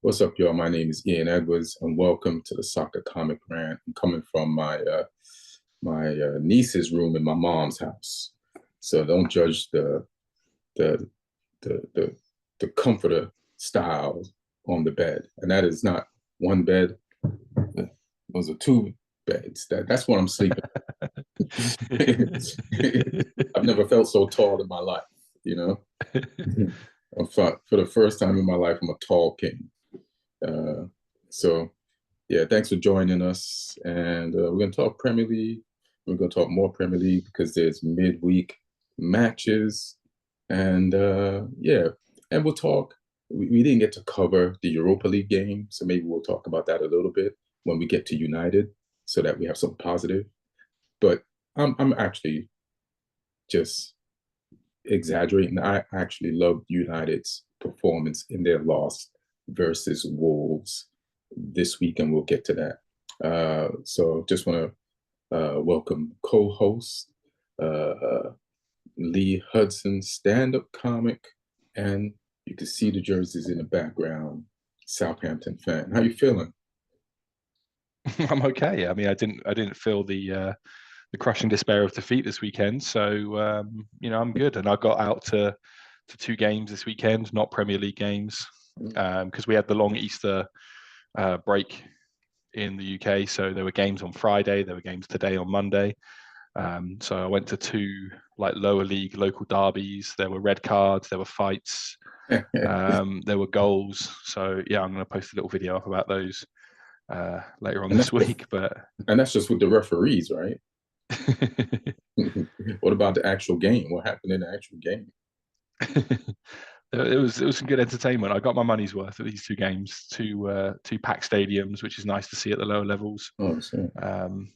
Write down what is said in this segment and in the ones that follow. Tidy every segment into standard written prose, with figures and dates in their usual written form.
What's up, y'all? My name is Ian Edwards, and welcome to the Soccer Comic Rant. I'm coming from my niece's room in my mom's house, so don't judge the the the comforter style on the bed. And that is not one bed; those are two beds. That's what I'm sleeping. I've never felt so tall in my life, you know. For the first time in my life, I'm a tall king. Uh, so yeah, thanks for joining us. And we're going to talk Premier League. We're going to talk more Premier League because there's midweek matches. And yeah, and we'll talk. We didn't get to cover the Europa League game, so maybe we'll talk about that a little bit when we get to United, so that we have something positive. But I'm actually just exaggerating. I actually loved United's performance in their loss versus Wolves this week, and we'll get to that. So just want to welcome co-host Lee Hudson, stand-up comic, and you can see the jerseys in the background, Southampton fan. How you feeling? I'm okay. I mean, I didn't feel the crushing despair of defeat this weekend, so I'm good. And I got out to two games this weekend, not Premier League games, because we had the long Easter break in the UK. So there were games on Friday, there were games today on Monday. So I went to two like lower league local derbies. There were red cards, there were fights, there were goals. So yeah, I'm going to post a little video up about those later on this week. And that's just with the referees, right? What about the actual game? What happened in the actual game? It was some good entertainment. I got my money's worth at these two games, two packed stadiums, which is nice to see at the lower levels. Oh,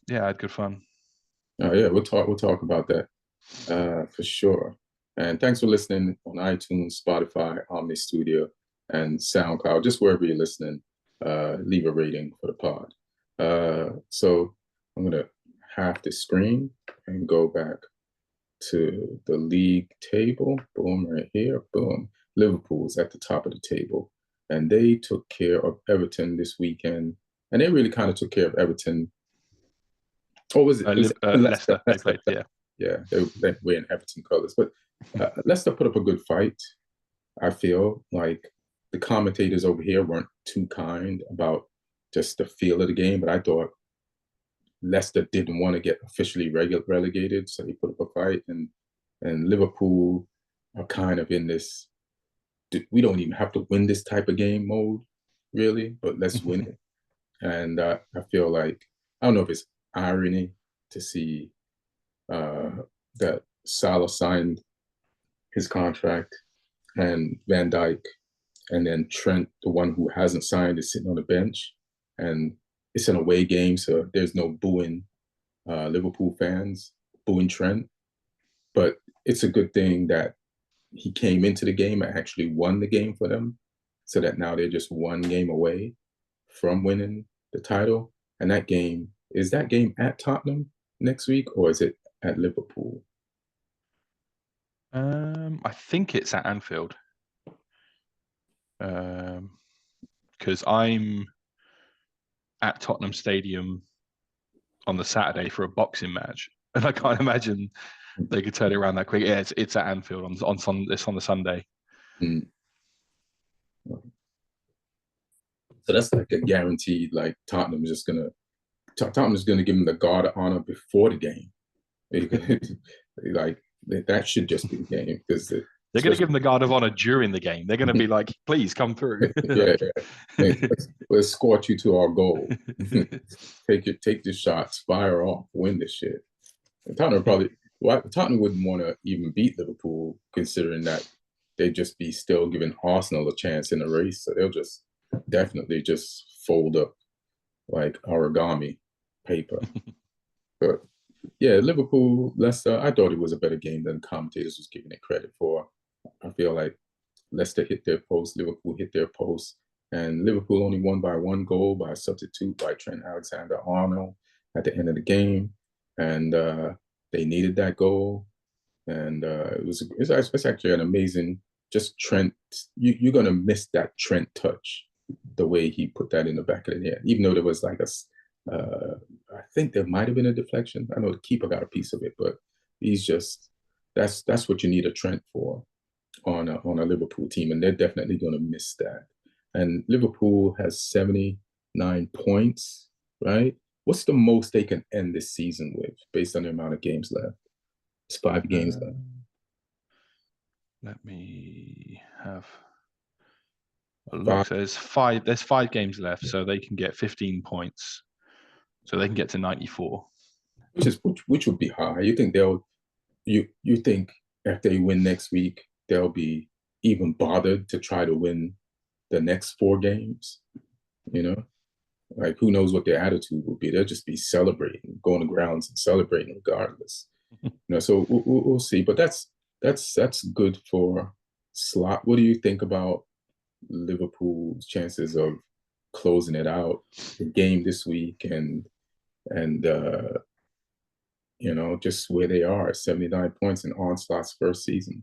yeah, I had good fun. Oh yeah, we'll talk about that for sure. And thanks for listening on iTunes, Spotify, Omni Studio, and SoundCloud. Just wherever you're listening, leave a rating for the pod. So I'm gonna half the screen and go back to the league table. Boom, right here. Boom. Liverpool's at the top of the table, and they took care of Everton this weekend, and they really kind of took care of Everton. Or was it? It was Leicester. They Leicester. played, yeah. Yeah, they were in Everton colors, but Leicester put up a good fight. I feel like the commentators over here weren't too kind about just the feel of the game, but I thought Leicester didn't want to get officially relegated, so they put up a fight, and Liverpool are kind of in this. We don't even have to win this type of game mode, really, but let's win it. And I feel like I don't know if it's irony to see that Salah signed his contract and Van Dijk, and then Trent, the one who hasn't signed, is sitting on the bench, and it's an away game, so there's no booing Liverpool fans booing Trent. But it's a good thing that he came into the game and actually won the game for them, so that now they're just one game away from winning the title. And that game at Tottenham next week, or is it at Liverpool? I think it's at Anfield. Because I'm at Tottenham Stadium on the Saturday for a boxing match, and I can't imagine they could turn it around that quick. Yeah, it's at Anfield it's on the Sunday. Mm. So that's like a guaranteed. Like Tottenham's gonna give them the guard of honor before the game. Like that should just be the game because they're going to give them the guard of honor during the game. They're going to be like, "Please come through." Yeah, let's escort you to our goal. Take the shots, fire off, win the shit. And Tottenham wouldn't want to even beat Liverpool, considering that they'd just be still giving Arsenal a chance in the race. So they'll just definitely just fold up like origami paper. But yeah, Liverpool, Leicester, I thought it was a better game than commentators was giving it credit for. I feel like Leicester hit their post, Liverpool hit their post, and Liverpool only won by one goal by a substitute by Trent Alexander-Arnold at the end of the game, and they needed that goal, and it's actually an amazing just Trent. You're gonna miss that Trent touch the way he put that in the back of the net, even though there was like I think there might have been a deflection. I know the keeper got a piece of it, but he's just that's what you need a Trent for on a Liverpool team, and they're definitely going to miss that. And Liverpool has 79 points, right? What's the most they can end this season with based on the amount of games left? It's 5 games left. Let me have a look. Five, So there's 5 games left, so they can get 15 points. So they can get to 94. which would be high. You think if they win next week, they'll be even bothered to try to win the next 4 games? You know, like who knows what their attitude will be? They'll just be celebrating, going to grounds and celebrating regardless. So we'll see. But that's good for Slot. What do you think about Liverpool's chances of closing it out? The game this week and just where they are, 79 points in Onslaught's first season.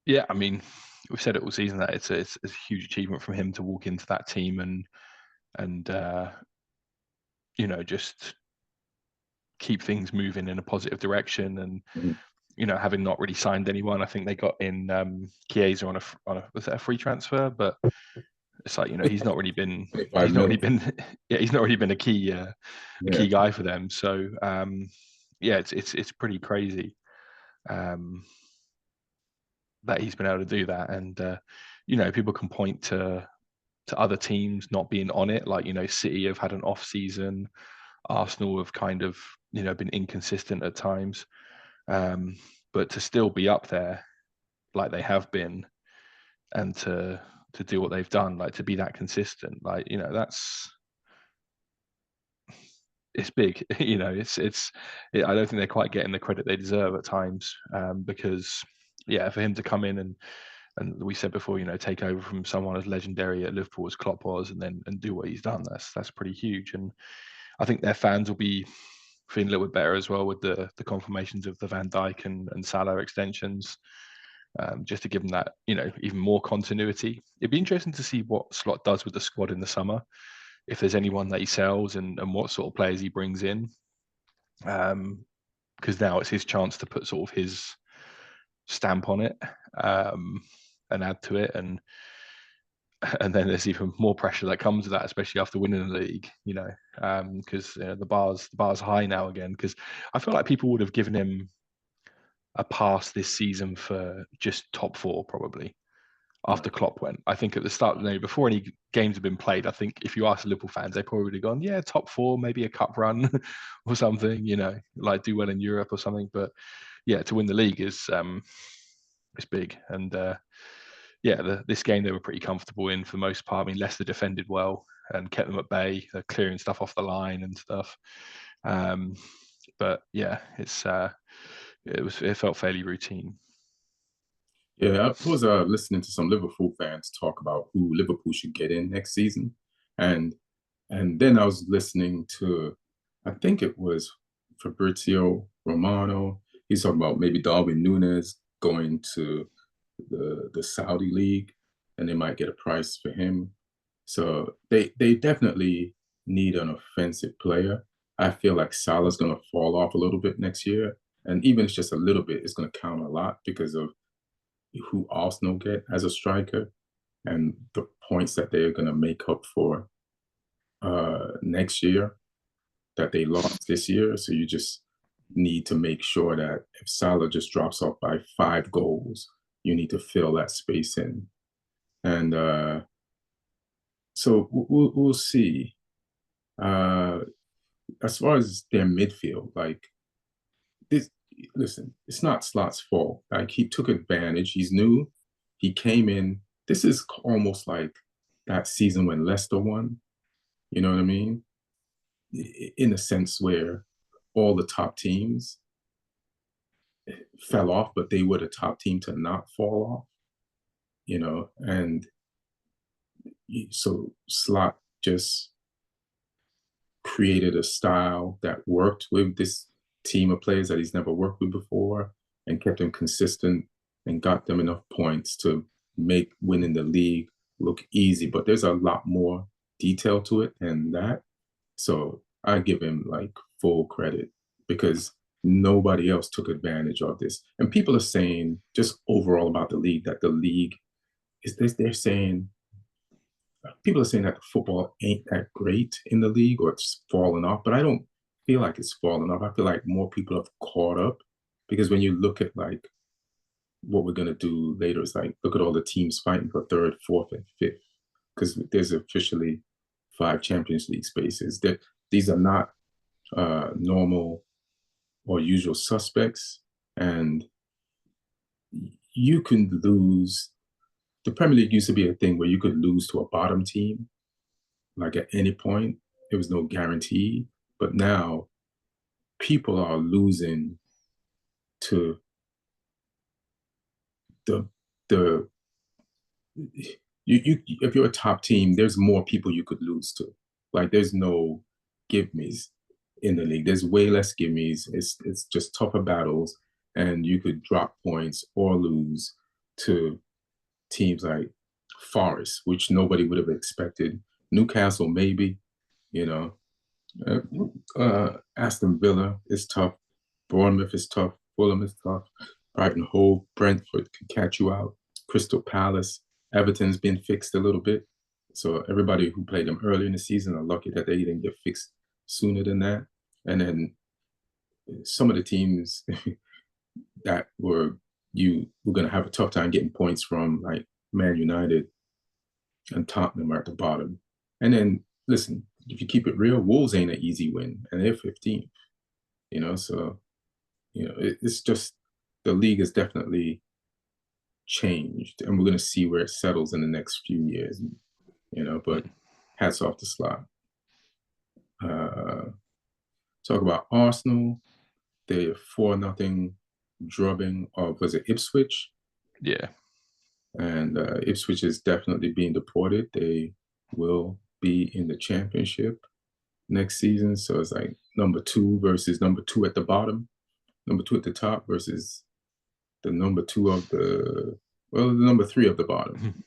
Yeah, I mean, we've said it all season that it's a huge achievement from him to walk into that team and just keep things moving in a positive direction. And having not really signed anyone, I think they got in Chiesa on a was that a free transfer? But it's like he's not really been a key guy for them. So it's pretty crazy that he's been able to do that. And people can point to other teams not being on it, like City have had an off season, Arsenal have kind of been inconsistent at times, but to still be up there like they have been, and to do what they've done, like to be that consistent, like it's big. I don't think they're quite getting the credit they deserve at times, because for him to come in and we said before, take over from someone as legendary at Liverpool as Klopp was, and do what he's done, that's pretty huge. And I think their fans will be feeling a little bit better as well with the confirmations of the Van Dijk and Salah extensions, just to give them that even more continuity. It'd be interesting to see what Slot does with the squad in the summer, if there's anyone that he sells and what sort of players he brings in, because now it's his chance to put sort of his stamp on it, and add to it, and then there's even more pressure that comes with that, especially after winning the league, because the bar's high now again, because I feel like people would have given him a pass this season for just top 4 probably after Klopp went. I think at the start, before any games have been played, I think if you ask Liverpool fans, they probably would have gone, yeah, top 4, maybe a cup run or something, like do well in Europe or something. But yeah, to win the league is it's big. And this game they were pretty comfortable in for the most part. I mean, Leicester defended well and kept them at bay, clearing stuff off the line and stuff. But yeah, it felt fairly routine. Yeah, I was listening to some Liverpool fans talk about who Liverpool should get in next season, and then I was listening to, I think it was Fabrizio Romano. He's talking about maybe Darwin Núñez going to the Saudi league, and they might get a price for him. So they definitely need an offensive player. I feel like Salah's going to fall off a little bit next year, and even if it's just a little bit, it's going to count a lot because of who Arsenal get as a striker and the points that they're going to make up for next year that they lost this year. So you just need to make sure that if Salah just drops off by 5 goals, you need to fill that space in. And so we'll see. As far as their midfield, like this, listen, it's not Slot's fault. Like he took advantage. He's new. He came in. This is almost like that season when Leicester won. You know what I mean? In a sense where all the top teams fell off, but they were the top team to not fall off. And so Slot just created a style that worked with this team of players that he's never worked with before, and kept them consistent and got them enough points to make winning the league look easy, but there's a lot more detail to it than that. So I give him like full credit because nobody else took advantage of this. And people are saying just overall about the league that the league is this. They're saying people are saying that the football ain't that great in the league or it's fallen off, but I don't feel like it's fallen off. I feel like more people have caught up because when you look at like what we're gonna do later, it's like look at all the teams fighting for third, fourth, and fifth because there's officially 5 Champions League spaces. That these are not normal or usual suspects, and you can lose. The Premier League used to be a thing where you could lose to a bottom team, like at any point. There was no guarantee, but now people are losing to the you if you're a top team, there's more people you could lose to. Like there's no give me's in the league. There's way less give me's. It's just tougher battles, and you could drop points or lose to teams like Forest, which nobody would have expected. Newcastle, maybe, you know. Aston Villa is tough. Bournemouth is tough. Fulham is tough. Brighton, Hove, Brentford can catch you out. Crystal Palace, Everton's been fixed a little bit. So everybody who played them early in the season are lucky that they didn't get fixed sooner than that. And then some of the teams that you were going to have a tough time getting points from, like Man United and Tottenham are at the bottom. And then, listen, if you keep it real, Wolves ain't an easy win, and they're 15th. So it's just the league has definitely changed, and we're going to see where it settles in the next few years. But hats off to Slot. Talk about Arsenal. They 4-0 drubbing of, was it Ipswich? Yeah. And Ipswich is definitely being deported. They will be in the championship next season. So it's like number 2 versus number 2 at the bottom, number 2 at the top versus the number 2 of the number 3 of the bottom.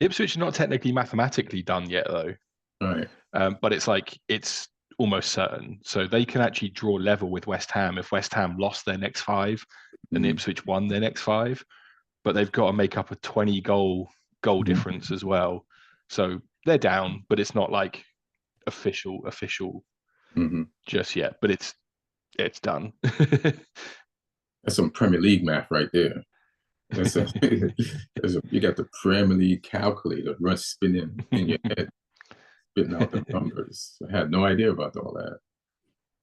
Ipswich is not technically mathematically done yet, though. Right. But it's almost certain. So they can actually draw level with West Ham if West Ham lost their next 5 and Ipswich won their next 5. But they've got to make up a 20 goal difference as well. So they're down, but it's not like official just yet. But it's done. That's some Premier League math right there. You got the Premier League calculator run spinning in your head, spitting out the numbers. I had no idea about all that.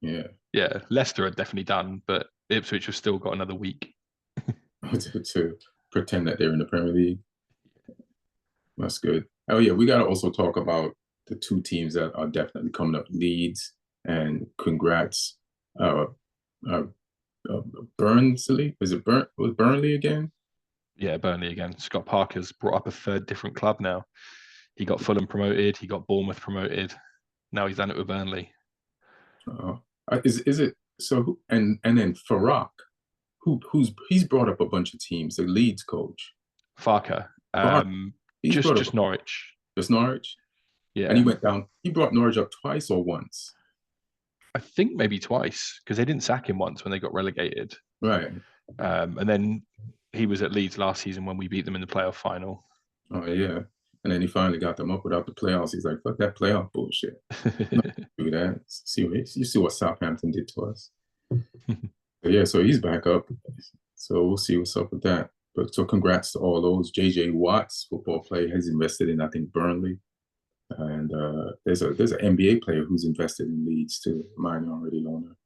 Yeah. Yeah, Leicester are definitely done, but Ipswich have still got another week to pretend that they're in the Premier League. That's good. Oh yeah, we got to also talk about the 2 teams that are definitely coming up, Leeds, and congrats. Burnley, was Burnley again? Yeah, Burnley again. Scott Parker's brought up a 3rd different club now. He got Fulham promoted, he got Bournemouth promoted. Now he's done it with Burnley. Is it so? And then Farrak, he's brought up a bunch of teams. The Leeds coach, Farker, just Norwich. Just Norwich. Yeah, and he went down. He brought Norwich up twice or once. I think maybe twice because they didn't sack him once when they got relegated. Right. And then he was at Leeds last season when we beat them in the playoff final. Oh yeah. And then he finally got them up without the playoffs. He's like, fuck that playoff bullshit. Do that. You see what Southampton did to us. Yeah, so he's back up. So we'll see what's up with that. But so congrats to all those. JJ Watts, football player, has invested in, I think, Burnley. And there's an NBA player who's invested in Leeds too, minority owner.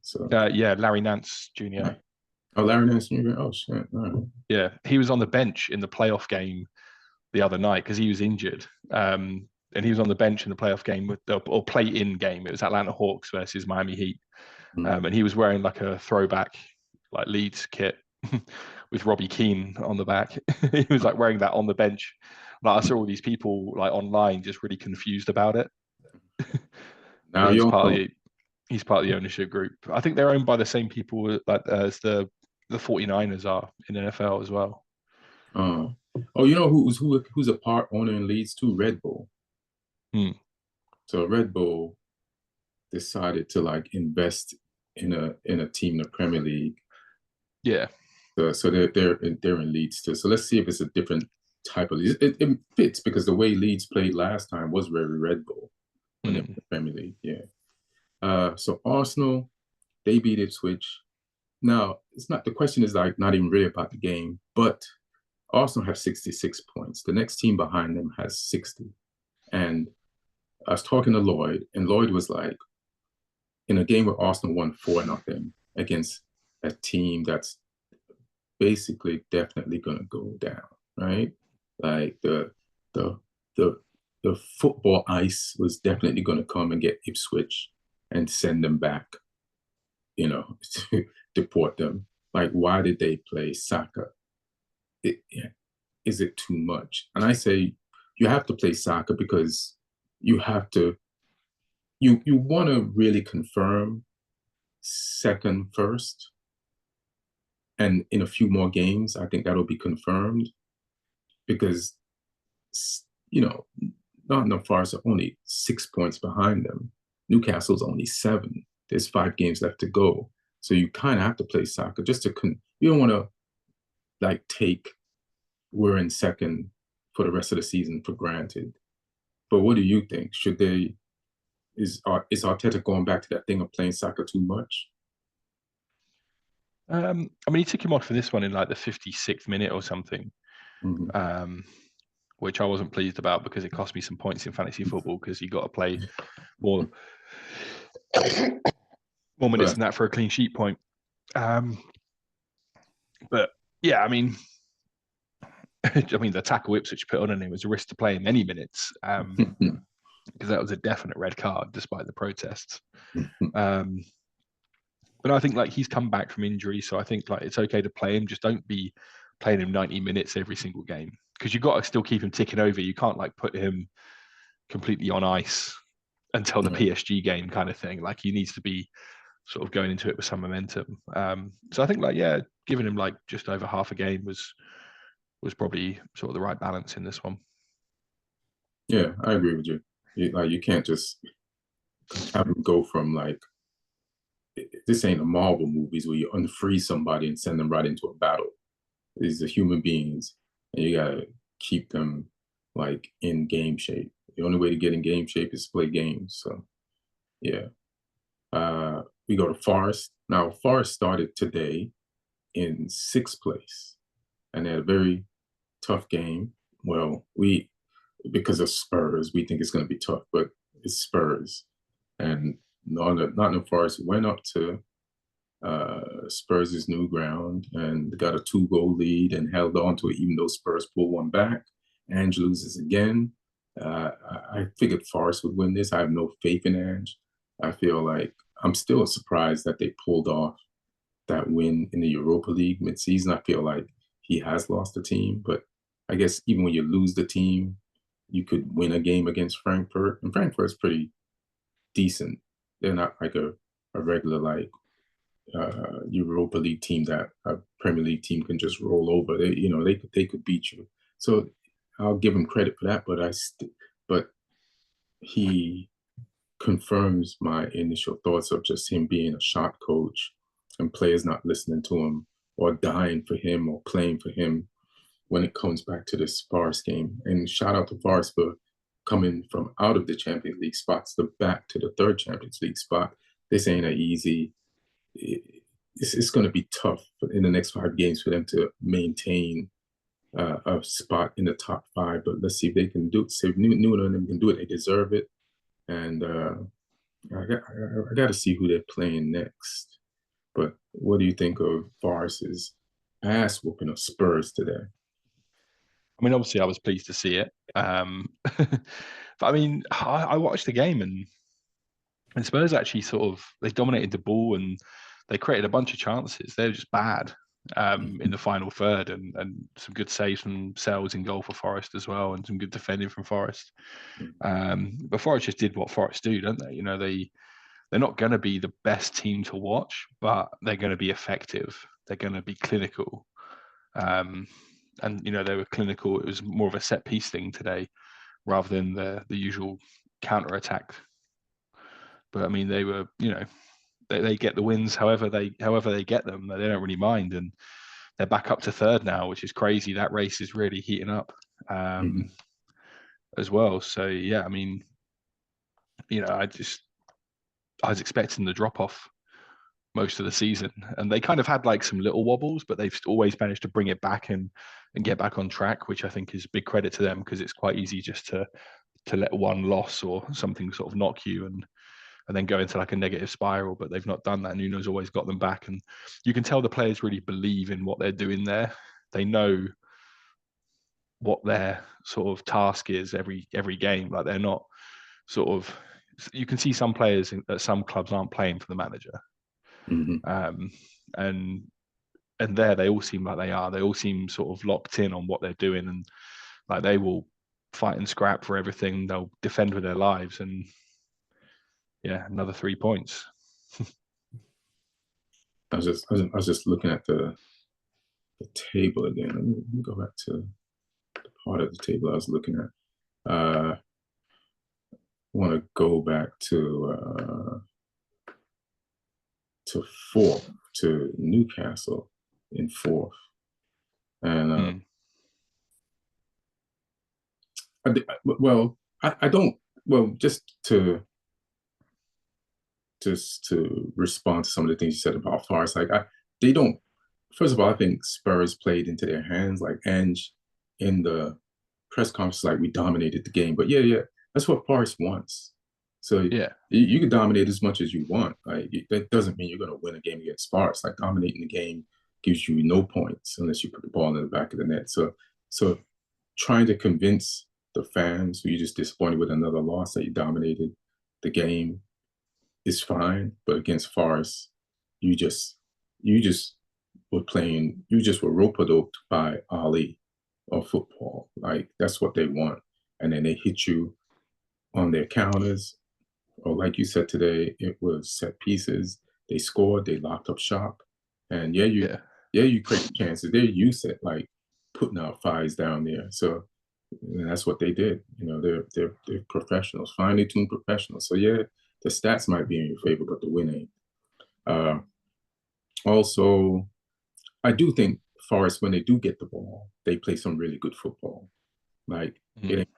So yeah, Larry Nance Jr. Oh, Larry Nance Jr. Oh shit! Right. Yeah, he was on the bench in the playoff game the other night because he was injured. And he was on the bench in the playoff game or play-in game. It was Atlanta Hawks versus Miami Heat, and he was wearing like a throwback like Leeds kit with Robbie Keane on the back. He was like wearing that on the bench. Like I saw all these people like online just really confused about it. Now he's part of the ownership group. I think they're owned by the same people as the 49ers are in NFL as well. Oh, Oh, you know who's a part owner in Leeds too? Red Bull. Hmm. So Red Bull decided to like invest in a team in the Premier League. Yeah. So they're in Leeds too. So let's see if it's a different type of Leeds. It fits because the way Leeds played last time was very Red Bull when they were in Hmm. the Premier League. Yeah. So Arsenal, they beat Ipswich. Now it's not the question is like not even really about the game, but Arsenal have 66 points. The next team behind them has 60. And I was talking to Lloyd, and Lloyd was like, in a game where Arsenal won 4-0 against a team that's basically definitely gonna go down, right? Like the the the football ice was definitely gonna come and get Ipswich and send them back, to deport them. Like, why did they play Saka? Yeah, is it too much? And I say you have to play Saka because you have to you want to really confirm second first, and in a few more games I think that'll be confirmed because you know Nottingham Forest are only 6 points behind them. Newcastle's only 7. There's 5 games left to go, so you kind of have to play Saka just to you don't want to like take we're in second for the rest of the season for granted. But what do you think? Should they is Arteta going back to that thing of playing Saka too much? I mean, he took him off for this one in like the 56th minute or something, Mm-hmm. um, which I wasn't pleased about because it cost me some points in fantasy football because you got to play more more minutes But than that for a clean sheet point. Um, but yeah, I mean, the tackle Ipswich put on him was a risk to play him any minutes because that was a definite red card despite the protests. Um, but I think like he's come back from injury, so I think like it's okay to play him. Just don't be playing him 90 minutes every single game because you've got to still keep him ticking over. You can't like put him completely on ice until the right. PSG game kind of thing. Like he needs to be sort of going into it with some momentum. So I think like yeah, giving him like just over half a game was probably sort of the right balance in this one. Yeah, I agree with you. Like you can't just have him go from like this ain't a Marvel movies where you unfreeze somebody and send them right into a battle. These are human beings, and you gotta keep them like in game shape. The only way to get in game shape is to play games. So yeah. We go to Forest. Now Forest started today in sixth place, and they had a very tough game. Well, we because of Spurs, we think it's going to be tough, but it's Spurs, and Nottingham Forest went up to Spurs' new ground and got a 2-goal lead and held on to it, even though Spurs pulled one back. Ange loses again. I figured Forest would win this. I have no faith in Ange. I feel like I'm still surprised that they pulled off that win in the Europa League midseason. I feel like he has lost the team, but I guess even when you lose the team, you could win a game against Frankfurt, and Frankfurt's pretty decent. They're not like a regular like Europa League team that a Premier League team can just roll over. They could beat you. So I'll give him credit for that. But he confirms my initial thoughts of just him being a shot coach and players not listening to him or dying for him or playing for him when it comes back to this Forest game. And shout out to Forest for coming from out of the Champions League spots to back to the third Champions League spot. This ain't an easy. It's going to be tough in the next 5 games for them to maintain a spot in the top 5. But let's see if they can do it. See if Newton and them can do it. They deserve it. And I got to see who they're playing next. But what do you think of Forest's ass whooping of Spurs today? I mean, obviously, I was pleased to see it. But I mean, I watched the game and Spurs actually sort of they dominated the ball and they created a bunch of chances. They were just bad in the final third and some good saves from Sells in goal for Forest as well and some good defending from Forest. But Forest just did what Forest do, don't they? They're not going to be the best team to watch, but they're going to be effective. They're going to be clinical. Um, and they were clinical. It was more of a set piece thing today rather than the usual counter attack. But I mean, they were, they get the wins however they get them. They don't really mind, and they're back up to third now, which is crazy. That race is really heating up as well. So yeah, I mean, I was expecting the drop off most of the season, and they kind of had like some little wobbles, but they've always managed to bring it back and get back on track, which I think is big credit to them, because it's quite easy just to let one loss or something sort of knock you and then go into like a negative spiral. But they've not done that. Nuno's always got them back, and you can tell the players really believe in what they're doing there. They know what their sort of task is every game. Like, they're not sort of, you can see some players at some clubs aren't playing for the manager. And there they all seem like they are. They all seem sort of locked in on what they're doing, and like they will fight and scrap for everything. They'll defend with their lives, and yeah, another 3 points. I was just looking at the table again. Let me go back to the part of the table I was looking at. I want to go back to fourth, to Newcastle in fourth, and I don't. Well, just to respond to some of the things you said about Forest, like they don't. First of all, I think Spurs played into their hands. Like Ange in the press conference, like, we dominated the game. But yeah, that's what Forest wants. So yeah, you can dominate as much as you want. Like, that doesn't mean you're going to win a game against Forest. Like, dominating the game gives you no points unless you put the ball in the back of the net. So trying to convince the fans who you're just disappointed with another loss that you dominated the game is fine. But against Forest, you just were playing. You just were rope-a-doped by Ali or football. Like, that's what they want. And then they hit you on their counters, or like you said today, it was set pieces. They scored, they locked up shop, and you create chances. They're used to like putting out fires down there. So that's what they did. They're professionals, finely tuned professionals. So yeah, the stats might be in your favor, but the win ain't. Also, I do think Forest, when they do get the ball, they play some really good football. Like, it ain't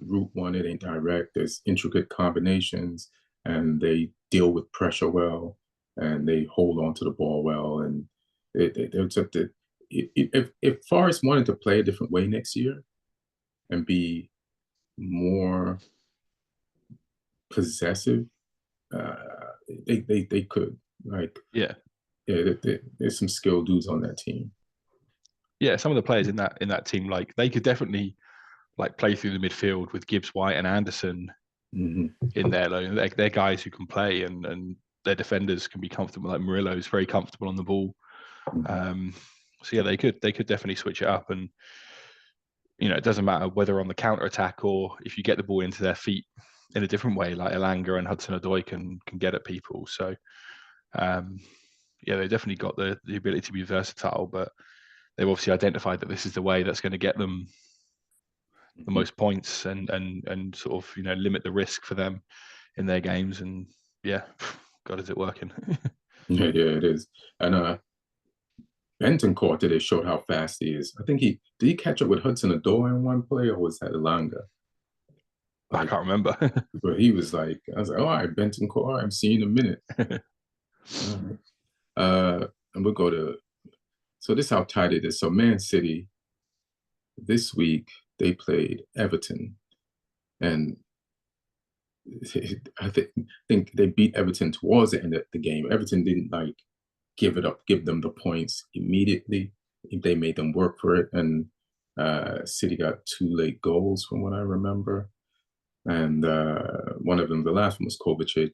route one, it ain't direct. There's intricate combinations, and they deal with pressure well, and they hold on to the ball well. And they're just if Forest wanted to play a different way next year and be more possessive, they could. Like, there's some skilled dudes on that team. Yeah, some of the players in that team, like, they could definitely like play through the midfield with Gibbs, White, and Anderson in there. Like, they're guys who can play, and their defenders can be comfortable. Like, Murillo's very comfortable on the ball. So yeah, they could definitely switch it up, and it doesn't matter whether on the counter attack or if you get the ball into their feet in a different way, like Elanga and Hudson-Odoi can get at people. So they definitely got the ability to be versatile, but they've obviously identified that this is the way that's going to get them the most points and sort of limit the risk for them in their games. And yeah, God, is it working? Yeah, it is. And Bentoncourt today showed how fast he is. I think did he catch up with Hudson-Odoi in one play, or was that Elanga? I can't remember. But he was like, I was like, all right, Bentoncourt, I'm seeing in a minute. All right. And we'll go to, so this is how tight it is. So Man City, this week, they played Everton. And I think they beat Everton towards the end of the game. Everton didn't like give them the points immediately. They made them work for it. And City got 2 late goals from what I remember. And one of them, the last one, was Kovacic.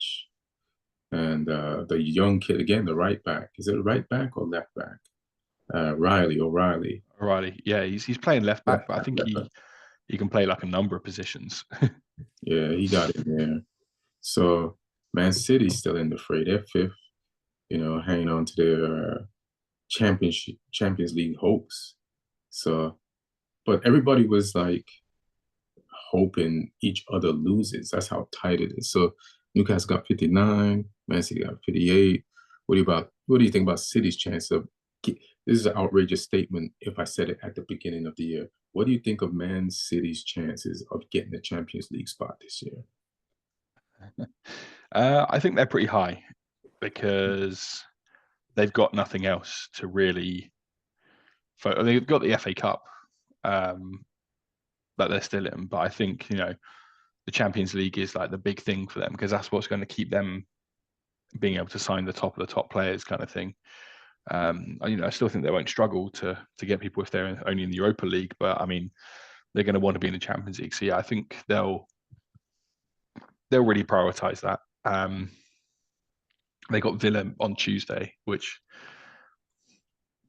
And the young kid, again, the right back. Is it a right back or left back? O'Reilly. Yeah, he's playing left back, but I think he can play like a number of positions. Yeah, he got in there. So Man City's still in the fray. They're fifth, hanging on to their Champions League hopes. So but everybody was like hoping each other loses. That's how tight it is. So Newcastle got 59, Man City got 58. What do you think about City's chance of this is an outrageous statement if I said it at the beginning of the year. What do you think of Man City's chances of getting the Champions League spot this year? I think they're pretty high because they've got nothing else to really. They've got the FA Cup that they're still in, but I think the Champions League is like the big thing for them because that's what's going to keep them being able to sign the top of the top players, kind of thing. I still think they won't struggle to get people if they're only in the Europa League, but I mean, they're going to want to be in the Champions League. So yeah, I think they'll really prioritize that. They got Villa on Tuesday, which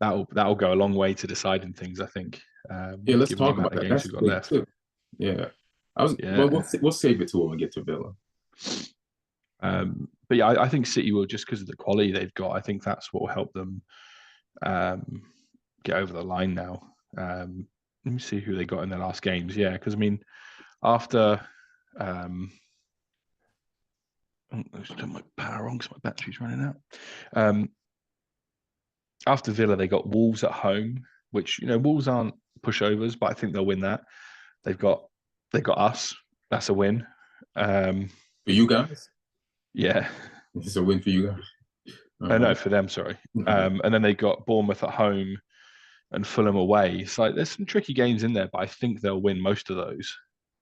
that'll go a long way to deciding things, I think. Yeah, let's Given the talk amount about of that. games That's we've got big left. too. Yeah, well, Yeah. we'll save it to when we get to Villa. But yeah, I think City will, just because of the quality they've got. I think that's what will help them get over the line now. Let me see who they got in their last games. Yeah, because I mean, after I just turn my power on because my battery's running out. After Villa, they got Wolves at home, which Wolves aren't pushovers, but I think they'll win that. They got us. That's a win. For you guys, Yeah. it's a win for you guys. No, for them, sorry. And then they got Bournemouth at home and Fulham away. So there's some tricky games in there, but I think they'll win most of those.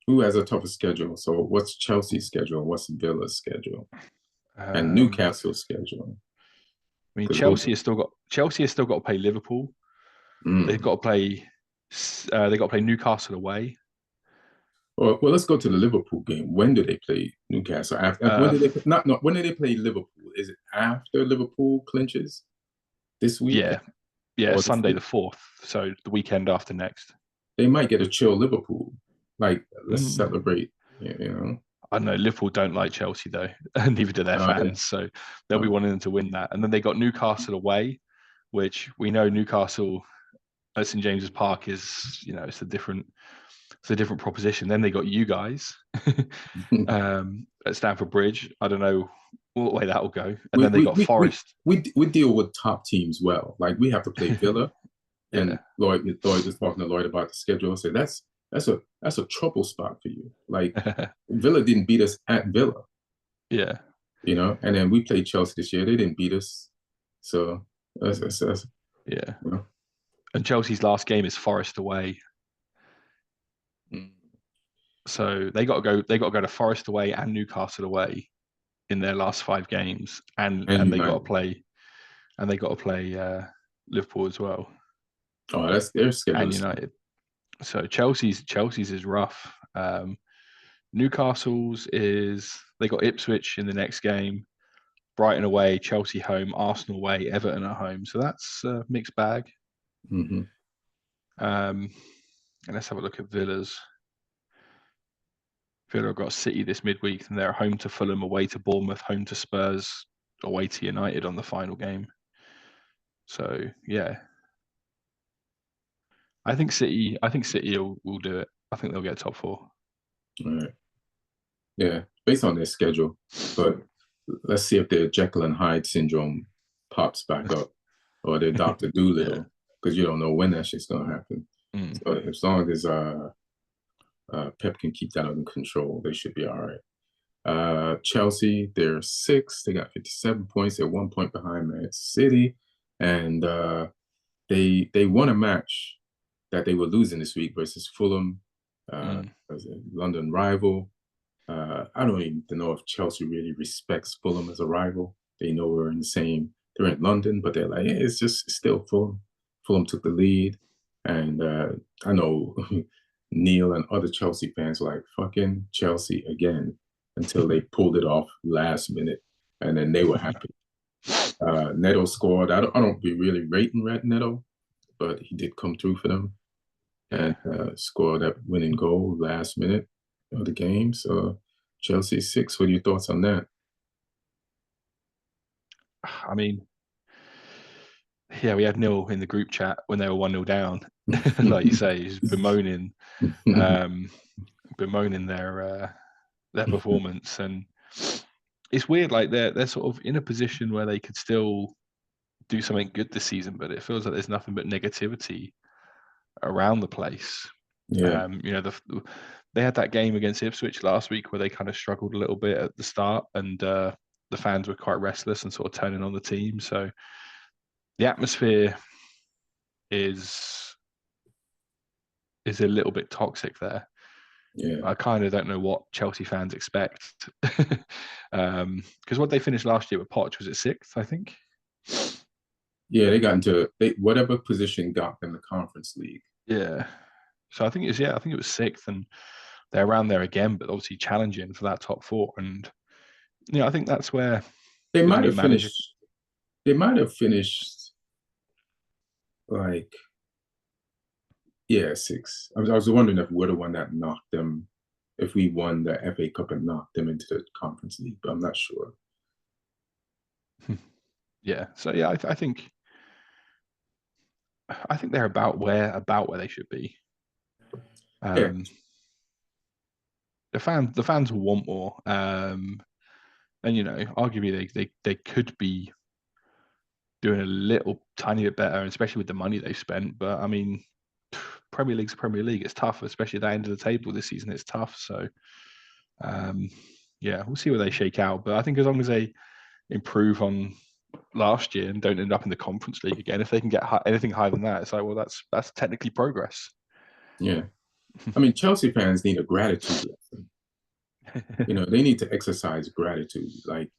Who has a tougher schedule? So what's Chelsea's schedule? What's Villa's schedule? And I Newcastle's schedule? mean, Because Chelsea has still got to play Liverpool. They've got to play. They got to play Newcastle away. well, let's go to the Liverpool game. When do they play Newcastle? After when did they not when did they play Liverpool? Is it after Liverpool clinches this week? Yeah, Or Sunday the 4th, so the weekend after next. they might get a chill Liverpool. Like let's Mm. celebrate. I know Liverpool don't like Chelsea though, and neither do their fans. So they'll be wanting them to win that. And then they got Newcastle away, which we know Newcastle at St James's Park is, it's a different proposition. Then they got you guys at Stamford Bridge. I don't know what way that will go. And then they got Forest. We deal with top teams well. Like we have to play Villa, Yeah. and Lloyd was talking to Lloyd about the schedule. I said that's a trouble spot for you. Like Villa didn't beat us at Villa. Yeah. And then we played Chelsea this year. They didn't beat us. So that's yeah. you know. And Chelsea's last game is Forest away. Mm. So they got to go to Forest away and Newcastle away in their last 5 games, and they got to play Liverpool as well. Oh, that's their schedule. And United. So Chelsea's is rough. Newcastle's is they got Ipswich in the next game, Brighton away, Chelsea home, Arsenal away, Everton at home. So that's a mixed bag. Mm-hmm. And let's have a look at Villa's. Villa got City this midweek, and they're home to Fulham, away to Bournemouth, home to Spurs, away to United on the final game. So yeah, I think City will do it. I think they'll get top 4. All right. Yeah, based on their schedule, but let's see if their Jekyll and Hyde syndrome pops back up, or their Doctor Doolittle, because you don't know when that shit's gonna happen. So as long as Pep can keep that under control, they should be all right. Chelsea, they're 6th. They got 57 points. They're 1 point behind Man City, and they won a match that they were losing this week versus Fulham, as a London rival. I don't even know if Chelsea really respects Fulham as a rival. They know they're in London, but they're like, it's just still Fulham. Fulham took the lead, and I know Neil and other Chelsea fans were like, fucking Chelsea again, until they pulled it off last minute, and then they were happy. Neto scored. I don't be really rating Red Neto, but he did come through for them and scored that winning goal last minute of the game. So Chelsea 6. What are your thoughts on that? I mean, Yeah, we had nil in the group chat when they were 1-0 down. Like you say, he's um, bemoaning their performance, and it's weird. Like they're sort of in a position where they could still do something good this season, but it feels like there's nothing but negativity around the place. Yeah, They had that game against Ipswich last week where they kind of struggled a little bit at the start, and the fans were quite restless and sort of turning on the team. So the atmosphere is a little bit toxic there. yeah, I kind of don't know what Chelsea fans expect, because what they finished last year with Poch, was it sixth, I think. yeah. They got into whatever position got them the Conference League. Yeah. So I think it was sixth, and they're around there again, but obviously challenging for that top four. And I think that's where They with a might new have manager. finished. They might have finished like, yeah, six. I was wondering if we're the one that knocked them, if we won the FA Cup and knocked them into the Conference League, but I'm not sure. Yeah. So yeah, I think they're about where they should be. Yeah, The fans want more. And arguably they could be doing a little tiny bit better, especially with the money they've spent. But I mean, Premier League's Premier League. It's tough, especially at that end of the table this season. It's tough. So yeah, we'll see where they shake out. But I think as long as they improve on last year and don't end up in the Conference League again, if they can get anything higher than that, it's like, well, that's technically progress. yeah. I mean, Chelsea fans need a gratitude lesson. They need to exercise gratitude. Like,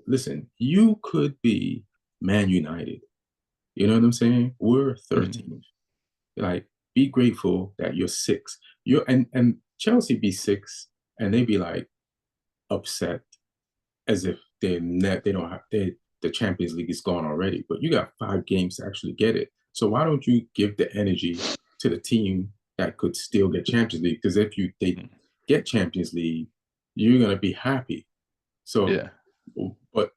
listen, you could be Man United. You know what I'm saying? We're 13th. Like, be grateful that you're six. And Chelsea be six, and they be like upset as if they don't have the Champions League is gone already. But you got 5 games to actually get it. So why don't you give the energy to the team that could still get Champions League? Because if they get Champions League, you're gonna be happy. So, Yeah. but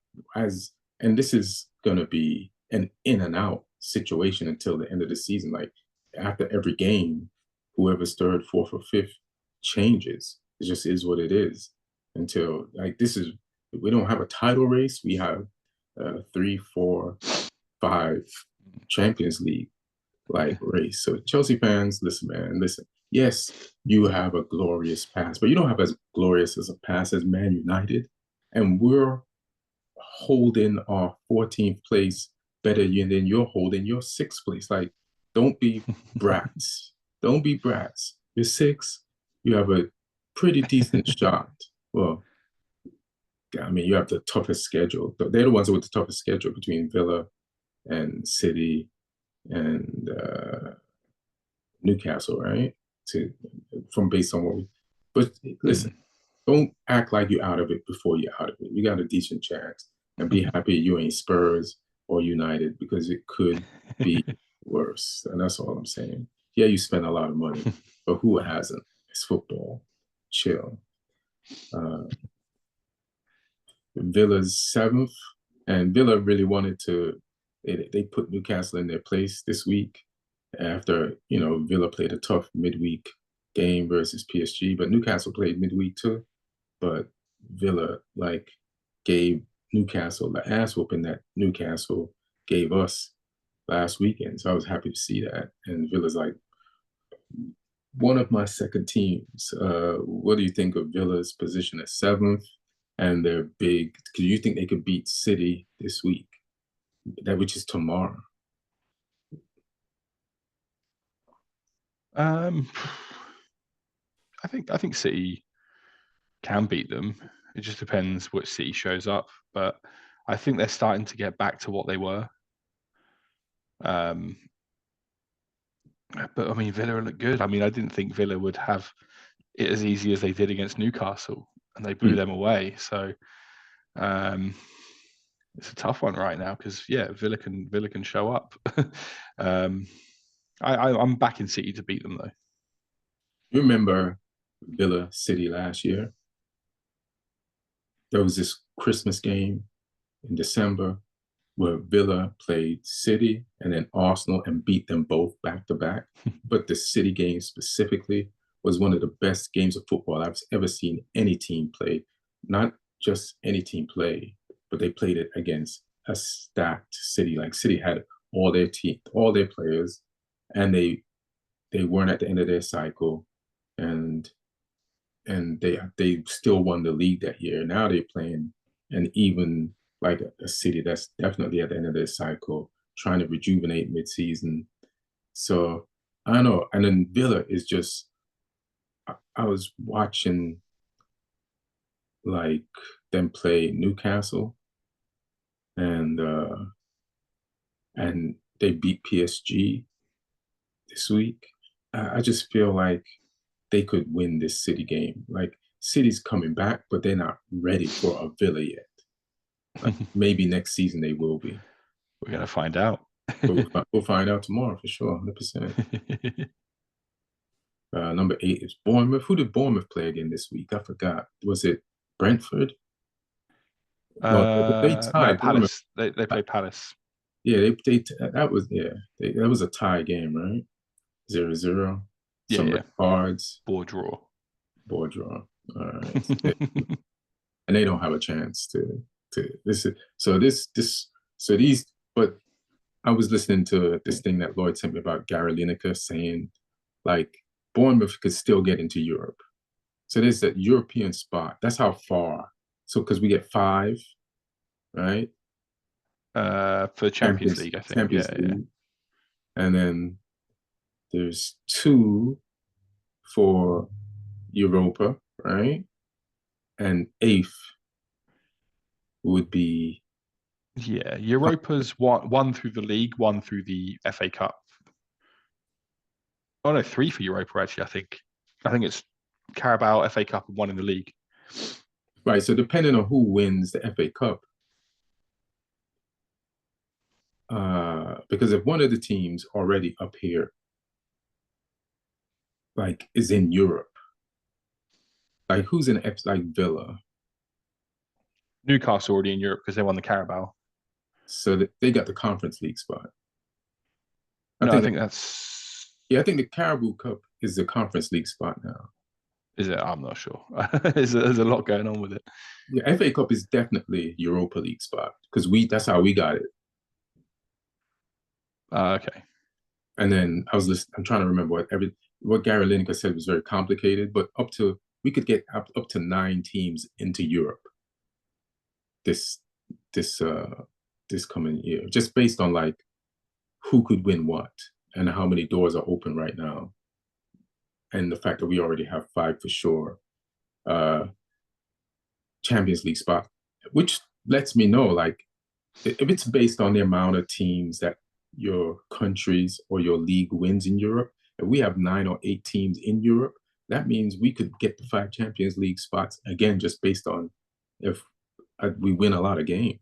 and this is gonna be an in and out situation until the end of the season. Like, after every game, whoever's third, fourth, or fifth changes. It just is what it is. Until, like, we don't have a title race. We have 3, 4, 5 Champions League like race. So Chelsea fans, listen, man, listen. Yes, you have a glorious past, but you don't have as glorious as a past as Man United, and we're holding our 14th place better than you're holding your 6th place. Like, don't be brats. Don't be brats. You're 6. You have a pretty decent shot. Well, I mean, you have the toughest schedule. They're the ones with the toughest schedule between Villa and City and Newcastle, right? From based on what we. But listen, don't act like you're out of it before you're out of it. You got a decent chance, and be happy you ain't Spurs or United, because it could be worse. And that's all I'm saying. Yeah, you spend a lot of money, but who hasn't? It's football. Chill. Villa's 7th, and Villa really wanted to. They put Newcastle in their place this week after Villa played a tough midweek game versus PSG, but Newcastle played midweek too. But Villa gave Newcastle the ass whooping that Newcastle gave us last weekend. So I was happy to see that. And Villa's like one of my second teams. What do you think of Villa's position at 7th? And they're big. Do you think they could beat City this week? Which is tomorrow. I think City can beat them. It just depends which City shows up. But I think they're starting to get back to what they were. But I mean, Villa look good. I mean, I didn't think Villa would have it as easy as they did against Newcastle, and they blew them away. So it's a tough one right now because Villa can show up. I'm backing City to beat them though. You remember Villa City last year? There was this Christmas game in December. where Villa played City and then Arsenal and beat them both back to back. But the City game specifically was one of the best games of football I've ever seen any team play. Not just any team play, but they played it against a stacked City. Like City had all their team, all their players, and they weren't at the end of their cycle, and they still won the league that year. Now they're playing an even like a City that's definitely at the end of their cycle, trying to rejuvenate mid-season. So I don't know. And then Villa is just I was watching like them play Newcastle and and they beat PSG this week. I just feel like they could win this City game. Like City's coming back, but they're not ready for a Villa yet. Like maybe next season they will be. We're gonna find out. But we'll find out tomorrow for sure, 100%. Number 8 is Bournemouth. Who did Bournemouth play again this week? I forgot. Was it Brentford? No, they No, tied. Bournemouth. Palace. They played Palace. Yeah, that was that was a tie game, right? 0-0. Yeah, Some yeah. cards. Board draw. Board draw. All right. And they don't have a chance to this is so this so these but I was listening to this thing that Lloyd sent me about Gary Lineker saying like Bournemouth could still get into Europe. So there's that European spot. That's how far. So because we get 5, right? For Champions League, I think. Champions Yeah, League. yeah. And then there's 2 for Europa, right? And 8th would be Yeah, Europa's one through the league, one through the FA Cup. Oh no, 3 for Europa actually. I think it's Carabao, FA Cup, and 1 in the league. right. So depending on who wins the FA Cup, because if one of the teams already up here, like is in Europe, like who's in like Villa, Newcastle already in Europe because they won the Carabao. so that they got the Conference League spot. No, I think that's. Yeah, I think the Carabao Cup is the Conference League spot now. Is it? I'm not sure. There's a lot going on with it. The FA Cup is definitely Europa League spot because that's how we got it. Okay. And then I was listening. I'm trying to remember what Gary Lineker said was very complicated, but we could get up to 9 teams into Europe this this this coming year, just based on like who could win what and how many doors are open right now, and the fact that we already have 5 for sure Champions League spot, which lets me know like if it's based on the amount of teams that your countries or your league wins in Europe, if we have 9 or 8 teams in Europe, that means we could get the 5 Champions League spots again, just based on if we win a lot of games.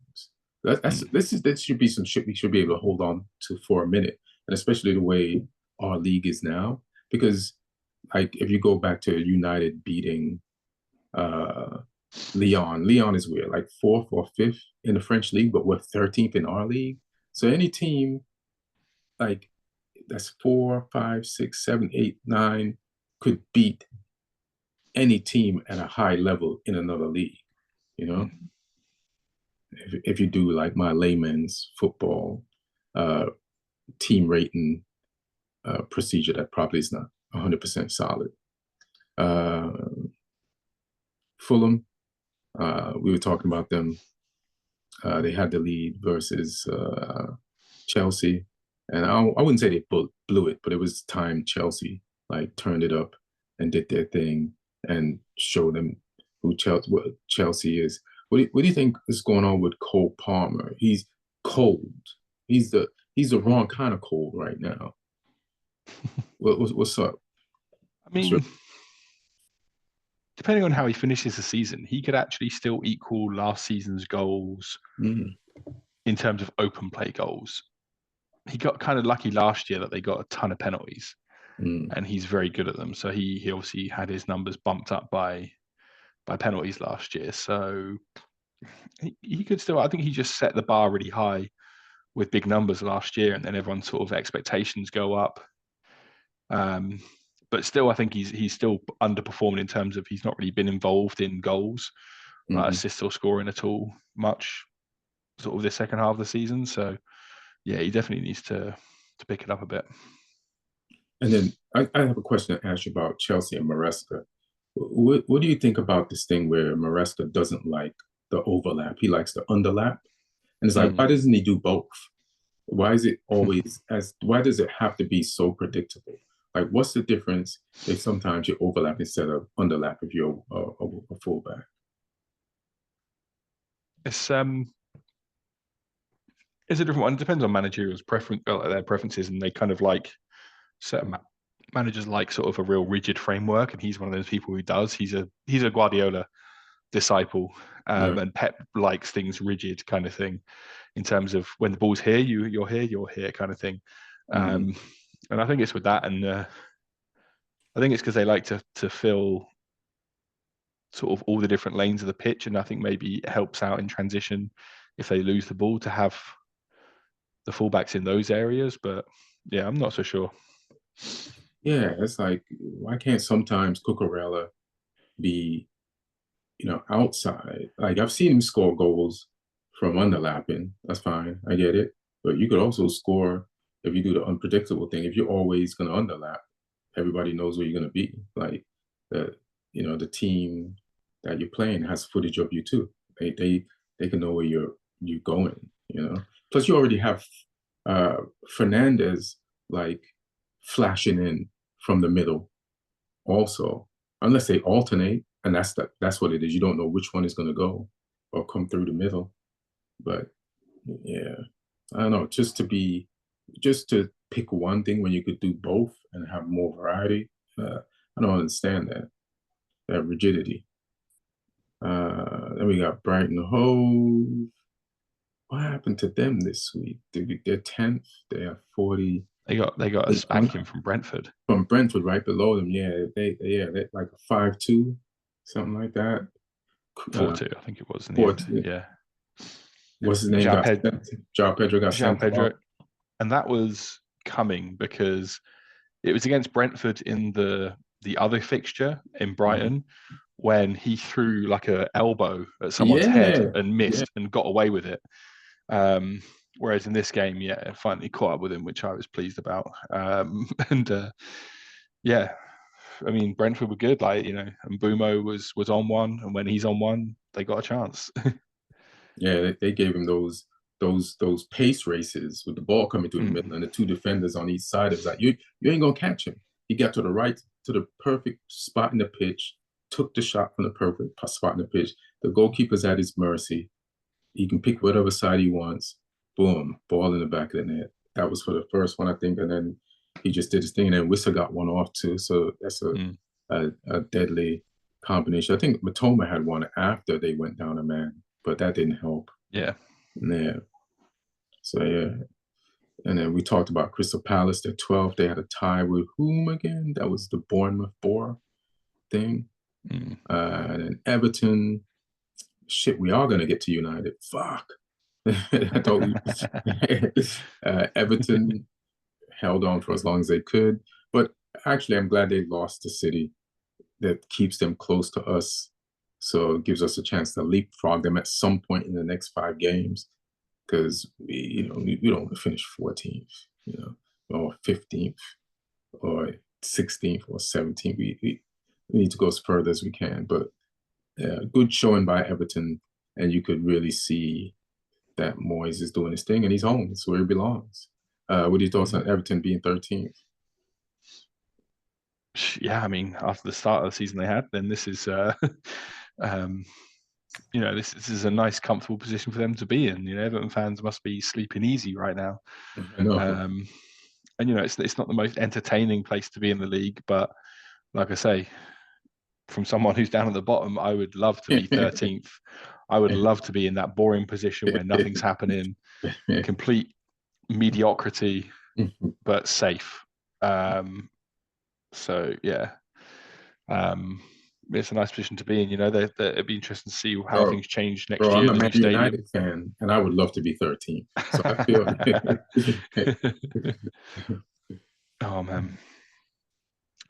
This should be some shit we should be able to hold on to for a minute, and especially the way our league is now, because like if you go back to United beating Leon is weird, like 4th or 5th in the French league, but we're 13th in our league. So any team like that's 4, 5, 6, 7, 8, 9 could beat any team at a high level in another league, you know? If you do like my layman's football team rating procedure, that probably is not 100% solid. Fulham, we were talking about them. They had the lead versus Chelsea, and I wouldn't say they blew it, but it was time Chelsea like turned it up and did their thing and showed them what Chelsea is. What do you think is going on with Cole Palmer? He's cold. He's the wrong kind of cold right now. What's up? I mean, depending on how he finishes the season, he could actually still equal last season's goals in terms of open play goals. He got kind of lucky last year that they got a ton of penalties, and he's very good at them. So he obviously had his numbers bumped up by penalties last year. So he could still. I think he just set the bar really high with big numbers last year, and then everyone's sort of expectations go up. But still, I think he's still underperforming in terms of he's not really been involved in goals, assists or scoring at all much, sort of this second half of the season. So yeah, he definitely needs to pick it up a bit. And then I have a question to ask you about Chelsea and Maresca. What do you think about this thing where Maresca doesn't like the overlap? He likes the underlap. And it's like, why doesn't he do both? Why is it always why does it have to be so predictable? Like, what's the difference if sometimes you overlap instead of underlap if you're a fullback? It's a different one. It depends on managerial's preference, their preferences, and they kind of like certain managers like sort of a real rigid framework, and he's one of those people who does. He's a Guardiola disciple, and Pep likes things rigid kind of thing, in terms of when the ball's here, you're here kind of thing. And I think it's with that, and I think it's because they like to fill sort of all the different lanes of the pitch, and I think maybe it helps out in transition if they lose the ball to have the fullbacks in those areas. But yeah, I'm not so sure. Yeah, it's like, why can't sometimes Cucurella be, outside? Like, I've seen him score goals from underlapping. That's fine. I get it. But you could also score if you do the unpredictable thing. If you're always going to underlap, everybody knows where you're going to be. Like, the team that you're playing has footage of you too. They can know where you're going, Plus you already have Fernandez like flashing in from the middle also, unless they alternate, and that's what it is. You don't know which one is going to go or come through the middle. But yeah, I don't know, just to pick one thing when you could do both and have more variety. I don't understand that rigidity. Then we got Brighton Hove. What happened to them this week? They're 10th. They have 40. They got a spanking from Brentford. From Brentford, right below them. Yeah, they're like a 5-2, something like that. 4-2, I think it was in the end. Yeah. What's his name? João Pedro got João sent Pedro, off. and that was coming because it was against Brentford in the other fixture in Brighton, when he threw like a elbow at someone's head and missed and got away with it. Whereas in this game, it finally caught up with him, which I was pleased about. Yeah, I mean, Brentford were good. Like, and Mbumo was on one, and when he's on one, they got a chance. Yeah, they gave him those pace races with the ball coming through the middle and the two defenders on each side. It was like, you ain't gonna catch him. He got to the right, to the perfect spot in the pitch, took the shot from the perfect spot in the pitch. The goalkeeper's at his mercy. He can pick whatever side he wants. Boom, ball in the back of the net. That was for the first one, I think, and then he just did his thing. And then Wissa got one off too. So that's a deadly combination. I think Matoma had one after they went down a man, but that didn't help. Yeah. So yeah. And then we talked about Crystal Palace. They're 12th. They had a tie with whom again? That was the Bournemouth Boar thing. And then Everton. Shit, we are gonna get to United. Fuck. I thought Everton held on for as long as they could. But actually, I'm glad they lost to City. That keeps them close to us. So it gives us a chance to leapfrog them at some point in the next 5 games. Because we don't want to finish 14th, or 15th, or 16th, or 17th. We need to go as further as we can. But good showing by Everton, and you could really see that Moise is doing his thing, and he's home. It's where he belongs. What are your thoughts on Everton being 13th? Yeah, I mean, after the start of the season they had, then this is, this is a nice, comfortable position for them to be in. Everton fans must be sleeping easy right now. I know. And it's not the most entertaining place to be in the league, but like I say, from someone who's down at the bottom, I would love to be 13th. I would love to be in that boring position where nothing's happening, complete mediocrity, but safe. So yeah. it's a nice position to be in. You know, it'd be interesting to see how Bro, things change next bro, year I'm at a the Man new stadium. United fan, and I would love to be 13. So I feel. Oh man,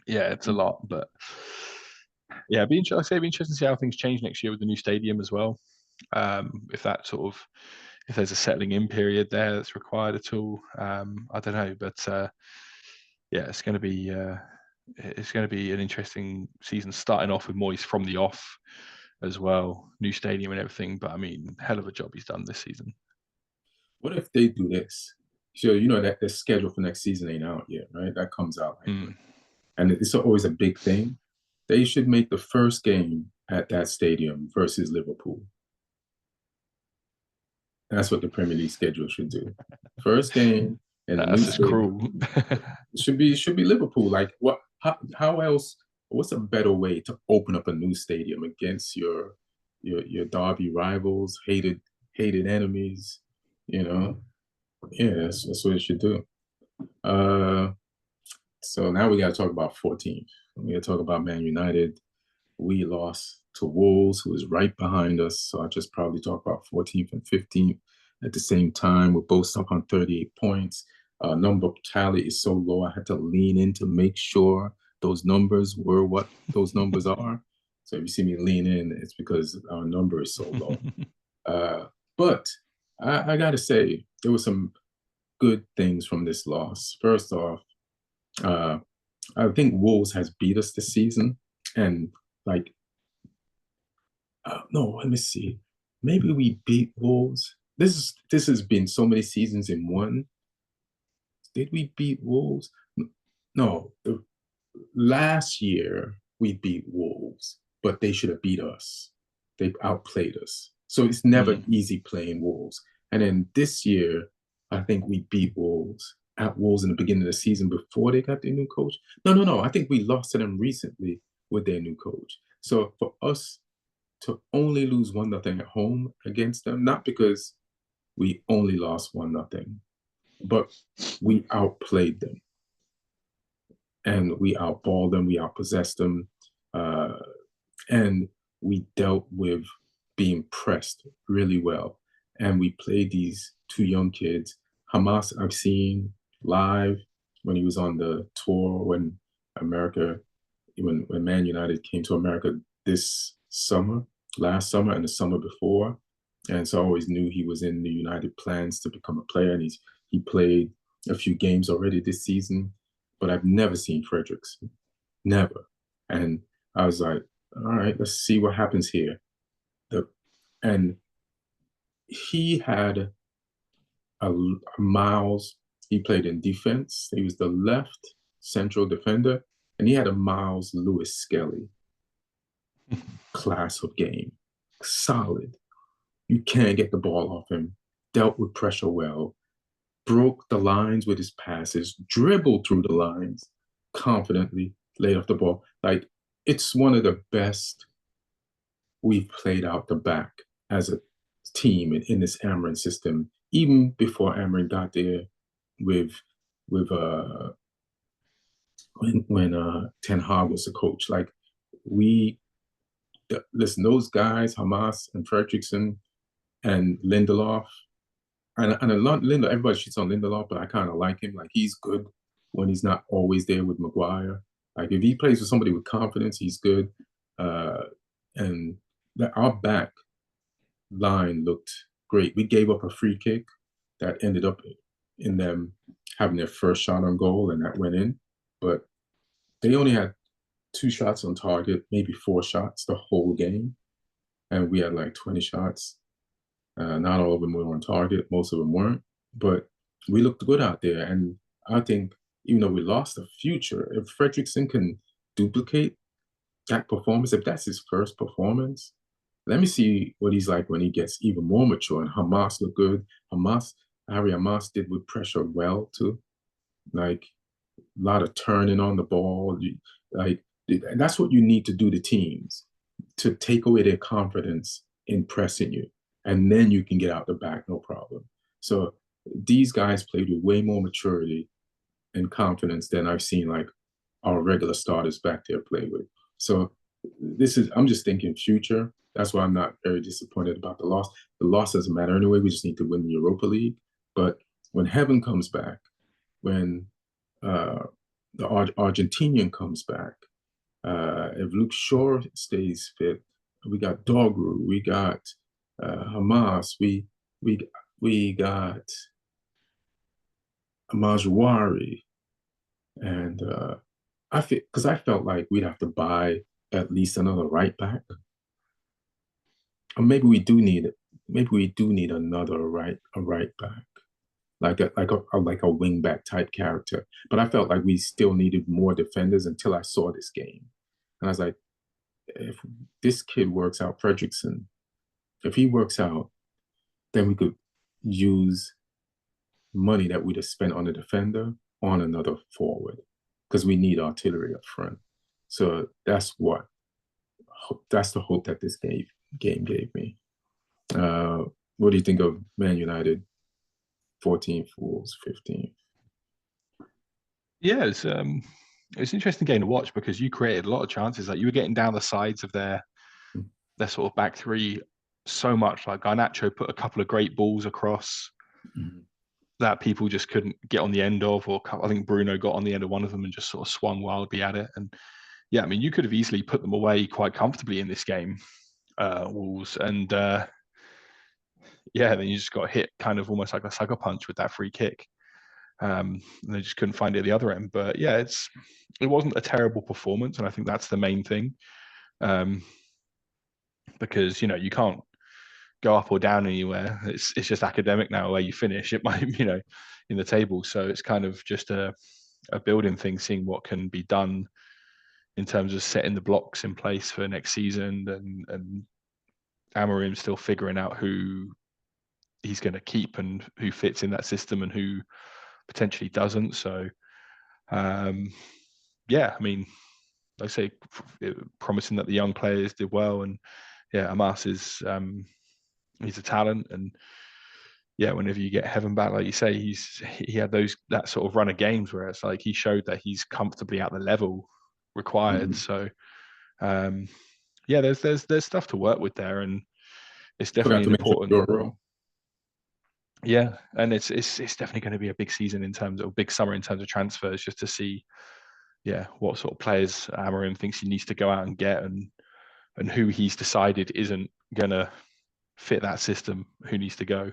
yeah, it's a lot, but yeah, I'd say it'd be interesting to see how things change next year with the new stadium as well. If that sort of if there's a settling in period there that's required at all. I don't know, but yeah, it's going to be an interesting season starting off with Moise from the off as well, new stadium and everything. But I mean, hell of a job he's done this season. What if they do this? So you know that the schedule for next season ain't out yet, right? That comes out like, Mm. and it's always a big thing. They should make the first game at that stadium versus Liverpool. That's what the Premier League schedule should do. First game in the new That's just stadium cruel. should be Liverpool. Like what? How else? What's a better way to open up a new stadium against your derby rivals, hated enemies? You know, yeah, that's what it should do. Uh, so now we got to talk about 14th. We got to talk about Man United. We lost to Wolves, who is right behind us. So I just probably talk about 14th and 15th at the same time. We're both stuck on 38 points. Number tally is so low, I had to lean in to make sure those numbers were what those numbers are. So if you see me lean in, it's because our number is so low. But I got to say, there were some good things from this loss. First off, uh, I think Wolves has beat us this season. And like no, let me see. Maybe we beat Wolves. This has been so many seasons in one. Did we beat Wolves? No. Last year we beat Wolves, but they should have beat us. They outplayed us. So it's never easy playing Wolves. And then this year, I think we beat Wolves at Wolves in the beginning of the season before they got their new coach. No. I think we lost to them recently with their new coach. So for us to only lose 1-0 at home against them, not because we only lost 1-0, but we outplayed them and we outballed them, we outpossessed them, and we dealt with being pressed really well. And we played these two young kids. Hamas, I've seen live when he was on the tour when Man United came to America this summer, last summer, and the summer before. And so I always knew he was in the United plans to become a player. And he played a few games already this season, but I've never seen Fredericks, never. And I was like, all right, let's see what happens here. And he had a Miles. He played in defense. He was the left central defender, and he had a Miles Lewis Skelly class of game. Solid. You can't get the ball off him. Dealt with pressure well. Broke the lines with his passes. Dribbled through the lines confidently. Laid off the ball. Like, it's one of the best we've played out the back as a team in this Amarin system, even before Amarin got there with when Ten Hag was the coach. Like listen, those guys, Hamas and Fredrickson and Lindelof, and a lot Lindelof, everybody shits on Lindelof, but I kind of like him. Like he's good when he's not always there with Maguire. Like if he plays with somebody with confidence, he's good. And our back line looked great. We gave up a free kick that ended up in them having their first shot on goal, and that went in. But they only had 2 shots on target, maybe 4 shots the whole game, and we had like 20 shots. Not all of them were on target, most of them weren't, but we looked good out there. And I think even though we lost the future, if Fredrickson can duplicate that performance, if that's his first performance, let me see what he's like when he gets even more mature. And Hamas looked good. Harry Hamas did with pressure well too. Like a lot of turning on the ball. Like that's what you need to do to teams to take away their confidence in pressing you, and then you can get out the back no problem. So these guys played with way more maturity and confidence than I've seen like our regular starters back there play with. So I'm just thinking future. That's why I'm not very disappointed about the loss. The loss doesn't matter anyway. We just need to win the Europa League. But when Heaven comes back, when uh, the Argentinian comes back, if Luke Shaw stays fit, we got Dogru, we got Hamas, we we got Majuari, and I feel because I felt like we'd have to buy at least another right back, or maybe we do need it. Maybe we do need another right back, like a wing back type character. But I felt like we still needed more defenders until I saw this game, and I was like, if this kid works out, Fredrickson, if he works out, then we could use money that we'd have spent on a defender on another forward because we need artillery up front. So that's the hope that this game gave me. What do you think of Man United? 14 fools, 15. Yeah, it's an interesting game to watch because you created a lot of chances. Like you were getting down the sides of their sort of back three so much. Like Garnacho put a couple of great balls across Mm-hmm. that people just couldn't get on the end of, or I think Bruno got on the end of one of them and just sort of swung wildly at it. And yeah, I mean, you could have easily put them away quite comfortably in this game, Wolves. And yeah, then you just got hit kind of almost like a sucker punch with that free kick. And they just couldn't find it at the other end. But yeah, it wasn't a terrible performance, and I think that's the main thing. Because you can't go up or down anywhere. It's just academic now where you finish. It might in the table. So it's kind of just a building thing, seeing what can be done in terms of setting the blocks in place for next season, and Amorim still figuring out who he's going to keep and who fits in that system and who potentially doesn't. So yeah, I mean, like I say, promising that the young players did well, and yeah, Amas is he's a talent, and yeah, whenever you get Heaven back, like you say, he had that sort of run of games where it's like he showed that he's comfortably at the level required. Mm-hmm. So yeah, there's stuff to work with there, and it's Forgot definitely to an mention important. Euro. Yeah, and it's definitely going to be a big season in terms of big summer in terms of transfers, just to see what sort of players Amorim thinks he needs to go out and get, and who he's decided isn't going to fit that system, who needs to go.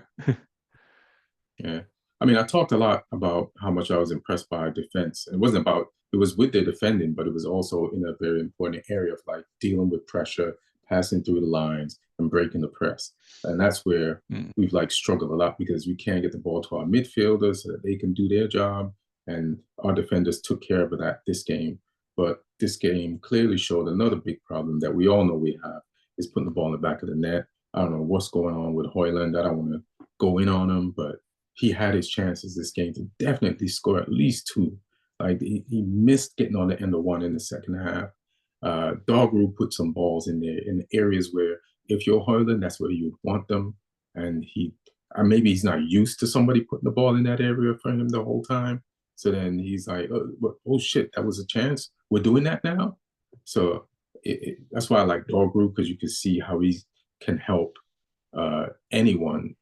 Yeah. I mean, I talked a lot about how much I was impressed by our defense. It was with their defending, but it was also in a very important area of like dealing with pressure, passing through the lines, and breaking the press. And that's where Mm. we've like struggled a lot because we can't get the ball to our midfielders so that they can do their job. And our defenders took care of that this game. But this game clearly showed another big problem that we all know we have is putting the ball in the back of the net. I don't know what's going on with Hoyland. I don't want to go in on him, but he had his chances this game to definitely score at least two. Like he missed getting on the end of one in the second half. Dogru put some balls in there in the areas where if you're Hoyland, that's where you'd want them. And maybe he's not used to somebody putting the ball in that area for him the whole time. So then he's like, oh shit, that was a chance. We're doing that now. So that's why I like Dogru because you can see how he can help anyone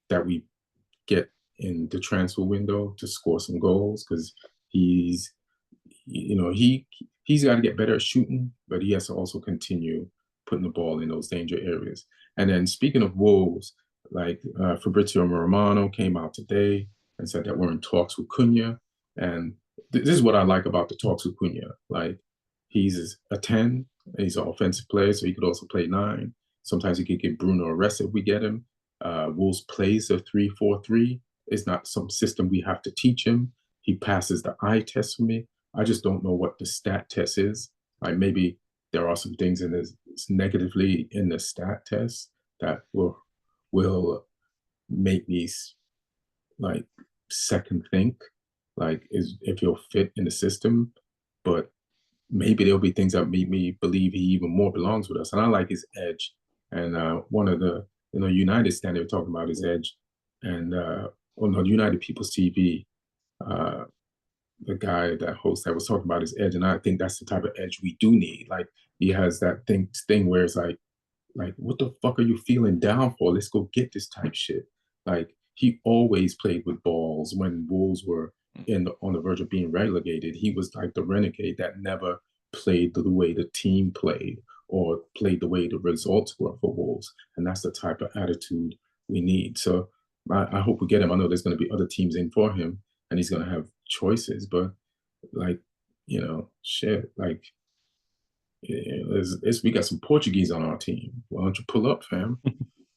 that we get in the transfer window to score some goals because he's he's got to get better at shooting, but he has to also continue putting the ball in those danger areas. And then speaking of Wolves, like Fabrizio Romano came out today and said that we're in talks with Cunha, and this is what I like about the talks with Cunha. Like he's a 10, he's an offensive player, so he could also play 9. Sometimes he could get Bruno a rest if we get him. Wolves plays a 3-4-3. It's not some system we have to teach him. He passes the eye test for me. I just don't know what the stat test is. Like maybe there are some things in this negatively in the stat test that will make me like second think like is if he'll fit in the system. But maybe there'll be things that make me believe he even more belongs with us. And I like his edge. And one of the United stand they were talking about his edge, and on United People's TV, uh, the guy, that host that was talking about his edge, and I think that's the type of edge we do need. Like he has that thing where it's like what the fuck are you feeling down for? Let's go get this type shit. Like he always played with balls when Wolves were on the verge of being relegated. He was like the renegade that never played the way the team played or played the way the results were for Wolves, and that's the type of attitude we need. So I hope we get him. I know there's going to be other teams in for him, and he's going to have choices, but like shit, like we got some Portuguese on our team. Why don't you pull up, fam?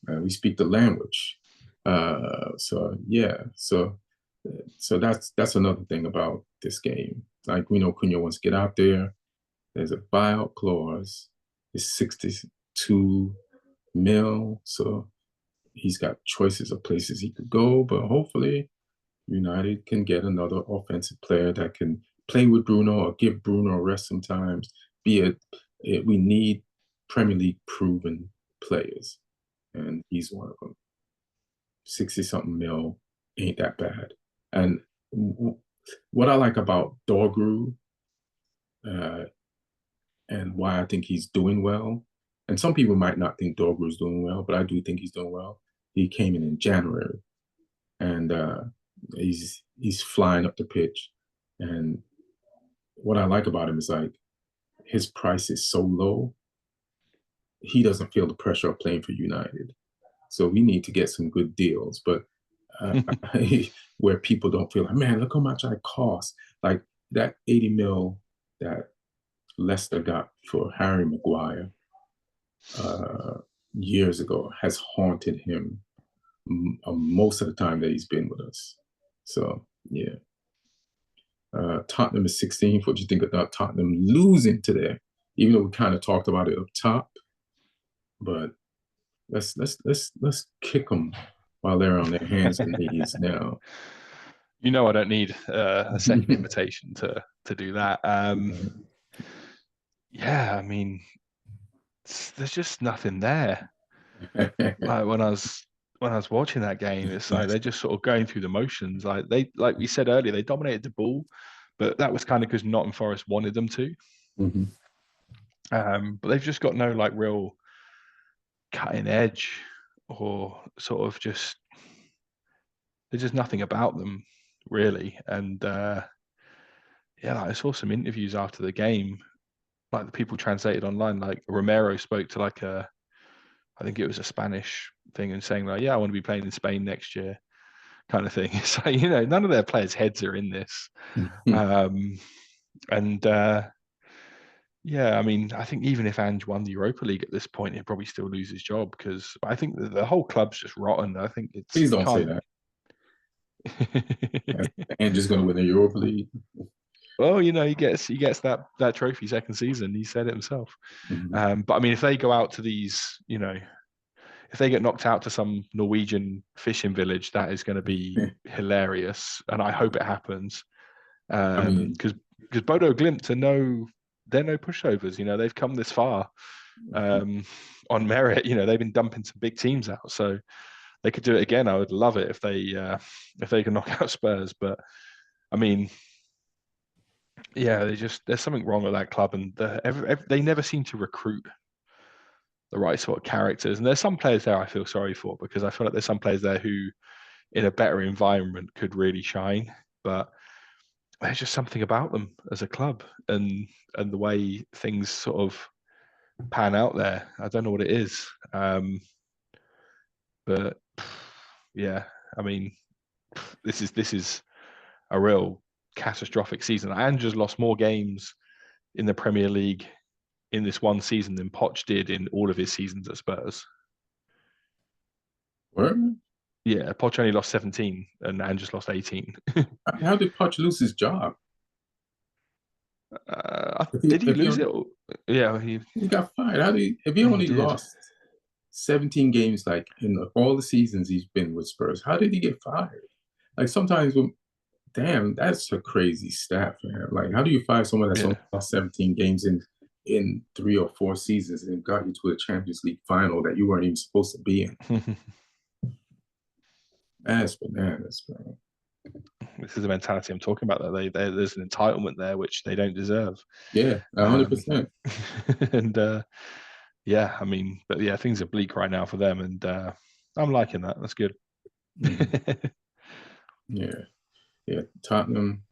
We speak the language. So yeah, so that's another thing about this game. Like we know Cunha wants to get out there. There's a buyout clause. It's 62 mil, so he's got choices of places he could go. But hopefully, United can get another offensive player that can play with Bruno or give Bruno a rest sometimes. We need Premier League proven players, and he's one of them. 60 something mil ain't that bad. And what I like about Dorgru, and why I think he's doing well, and some people might not think Dorgru's doing well, but I do think he's doing well. He came in January, and he's flying up the pitch. And what I like about him is like his price is so low, he doesn't feel the pressure of playing for United. So we need to get some good deals, but where people don't feel like, man, look how much I cost. Like that 80 mil that Leicester got for Harry Maguire years ago has haunted him most of the time that he's been with us. So yeah. Tottenham is 16th. What do you think about Tottenham losing today? Even though we kind of talked about it up top, but let's kick them while they're on their hands and knees now. You know, I don't need a second invitation to do that. Yeah, I mean, there's just nothing there. Like when I was watching that game, it's like they're just sort of going through the motions. Like we said earlier, they dominated the ball, but that was kind of because Nottingham Forest wanted them to. Mm-hmm. But they've just got no like real cutting edge, or sort of just there's just nothing about them really. And yeah, I saw some interviews after the game, like the people translated online. Like Romero spoke to like I think it was a Spanish thing, and saying like, yeah, I want to be playing in Spain next year, kind of thing. So none of their players' heads are in this. And yeah, I mean, I think even if Ange won the Europa League at this point, he'd probably still lose his job, because I think the whole club's just rotten. I think it's Please don't say that. Ange is going to win the Europa League. Well, he gets that trophy second season. He said it himself. Mm-hmm. But I mean, if they go out to these, if they get knocked out to some Norwegian fishing village, that is going to be hilarious, and I hope it happens. Because Bodo Glimt they're no pushovers. They've come this far on merit. They've been dumping some big teams out, so they could do it again. I would love it if they can knock out Spurs. But I mean, yeah, there's something wrong with that club, and they never seem to recruit the right sort of characters. And there's some players there I feel sorry for, because I feel like there's some players there who, in a better environment, could really shine. But there's just something about them as a club, and the way things sort of pan out there. I don't know what it is. But yeah, I mean, this is a real catastrophic season. Andrew's lost more games in the Premier League in this one season than Poch did in all of his seasons at Spurs. What? Yeah, Poch only lost 17 and Andrew's lost 18. How did Poch lose his job? Did he lose it? Yeah, he got fired. If he only lost 17 games, like in all the seasons he's been with Spurs, how did he get fired? Like sometimes, damn, that's a crazy stat, man. Like, how do you fire someone that's only lost 17 games in 3 or 4 seasons and got you to a Champions League final that you weren't even supposed to be in? That's bananas, bro. This is the mentality I'm talking about. That there's an entitlement there which they don't deserve. Yeah, 100%. And yeah, I mean, but yeah, things are bleak right now for them, and I'm liking that. That's good. Mhm. Yeah, yeah. Tottenham,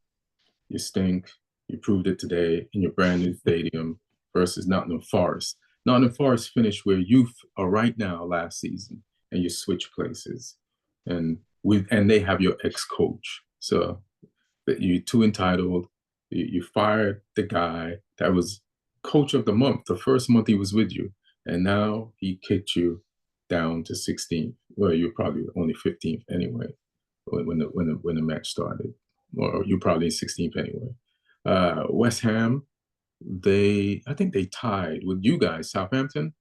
you stink. You proved it today in your brand new stadium versus Nottingham Forest. Nottingham Forest finished where you are right now last season, and you switch places, and they have your ex-coach. So that you're too entitled. You fired the guy that was coach of the month, the first month he was with you, and now he kicked you down to 16th. Well, you're probably only 15th anyway when the match started, or you're probably 16th anyway. West Ham, I think they tied with you guys, Southampton.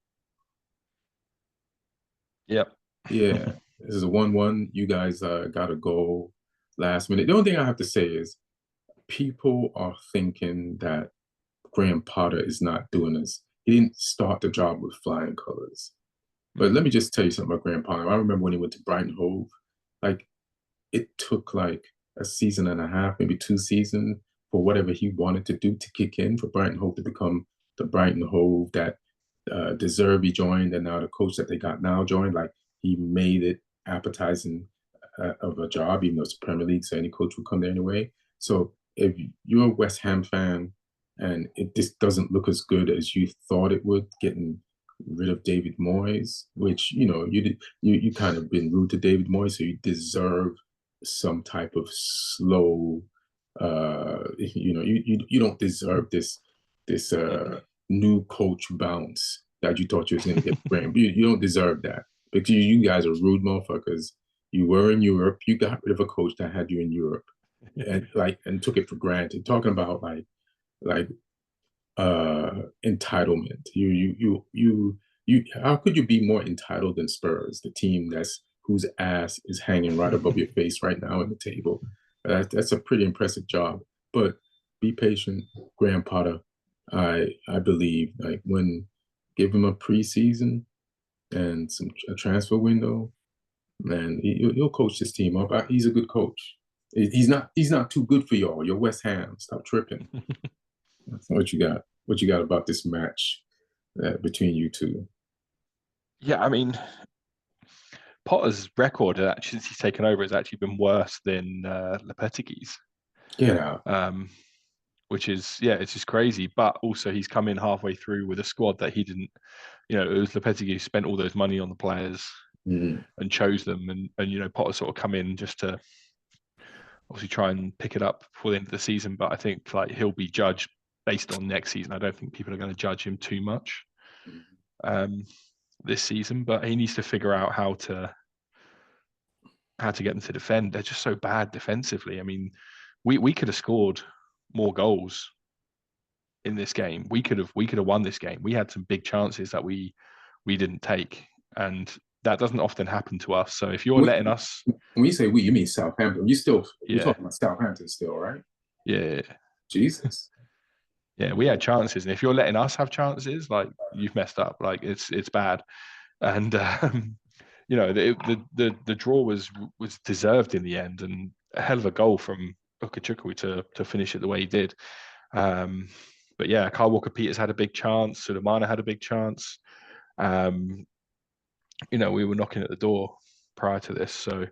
Yep. Yeah, this is a 1-1. You guys got a goal last minute. The only thing I have to say is people are thinking that Graham Potter is not doing this. He didn't start the job with flying colors. But let me just tell you something about Graham Potter. I remember when he went to Brighton Hove, like it took like a season and a half, maybe 2 seasons for whatever he wanted to do to kick in for Brighton Hove to become the Brighton Hove that Deserby joined and now the coach that they got now joined. Like he made it appetizing of a job, even though it's Premier League, so any coach would come there anyway. So if you're a West Ham fan and it just doesn't look as good as you thought it would, getting rid of David Moyes, which you kind of been rude to David Moyes, so you deserve some type of slow. You don't deserve this new coach bounce that you thought you was going to get. Brand. You don't deserve that because you guys are rude motherfuckers. You were in Europe. You got rid of a coach that had you in Europe, and took it for granted. Talking about like entitlement. You how could you be more entitled than Spurs, the team whose ass is hanging right above your face right now in the table? That's a pretty impressive job. But be patient, Graham Potter. I believe like when give him a preseason and a transfer window, man, he'll coach this team up. He's a good coach. He's not too good for y'all. You're West Ham. Stop tripping. What you got? What you got about this match between you two? Yeah, I mean, Potter's record actually since he's taken over has actually been worse than Lopetegui's, Get out. which is yeah, it's just crazy. But also he's come in halfway through with a squad that he didn't. You know, it was Lopetegui who spent all those money on the players and chose them, and Potter sort of come in just to obviously try and pick it up before the end of the season. But I think like he'll be judged based on next season. I don't think people are going to judge him too much this season, but he needs to figure out how to get them to defend. They're just so bad defensively. I mean, we could have scored more goals in this game. We could have won this game. We had some big chances that we didn't take, and that doesn't often happen to us. So if you're letting us, When you say we, you mean Southampton. You're yeah, talking about Southampton still, right? yeah, Jesus. yeah, we had chances, and if you're letting us have chances, like you've messed up. Like it's bad, and the draw was deserved in the end, and a hell of a goal from Ukachukwu to finish it the way he did. But yeah, Kyle Walker-Peters had a big chance. Sulemana had a big chance. We were knocking at the door prior to this, so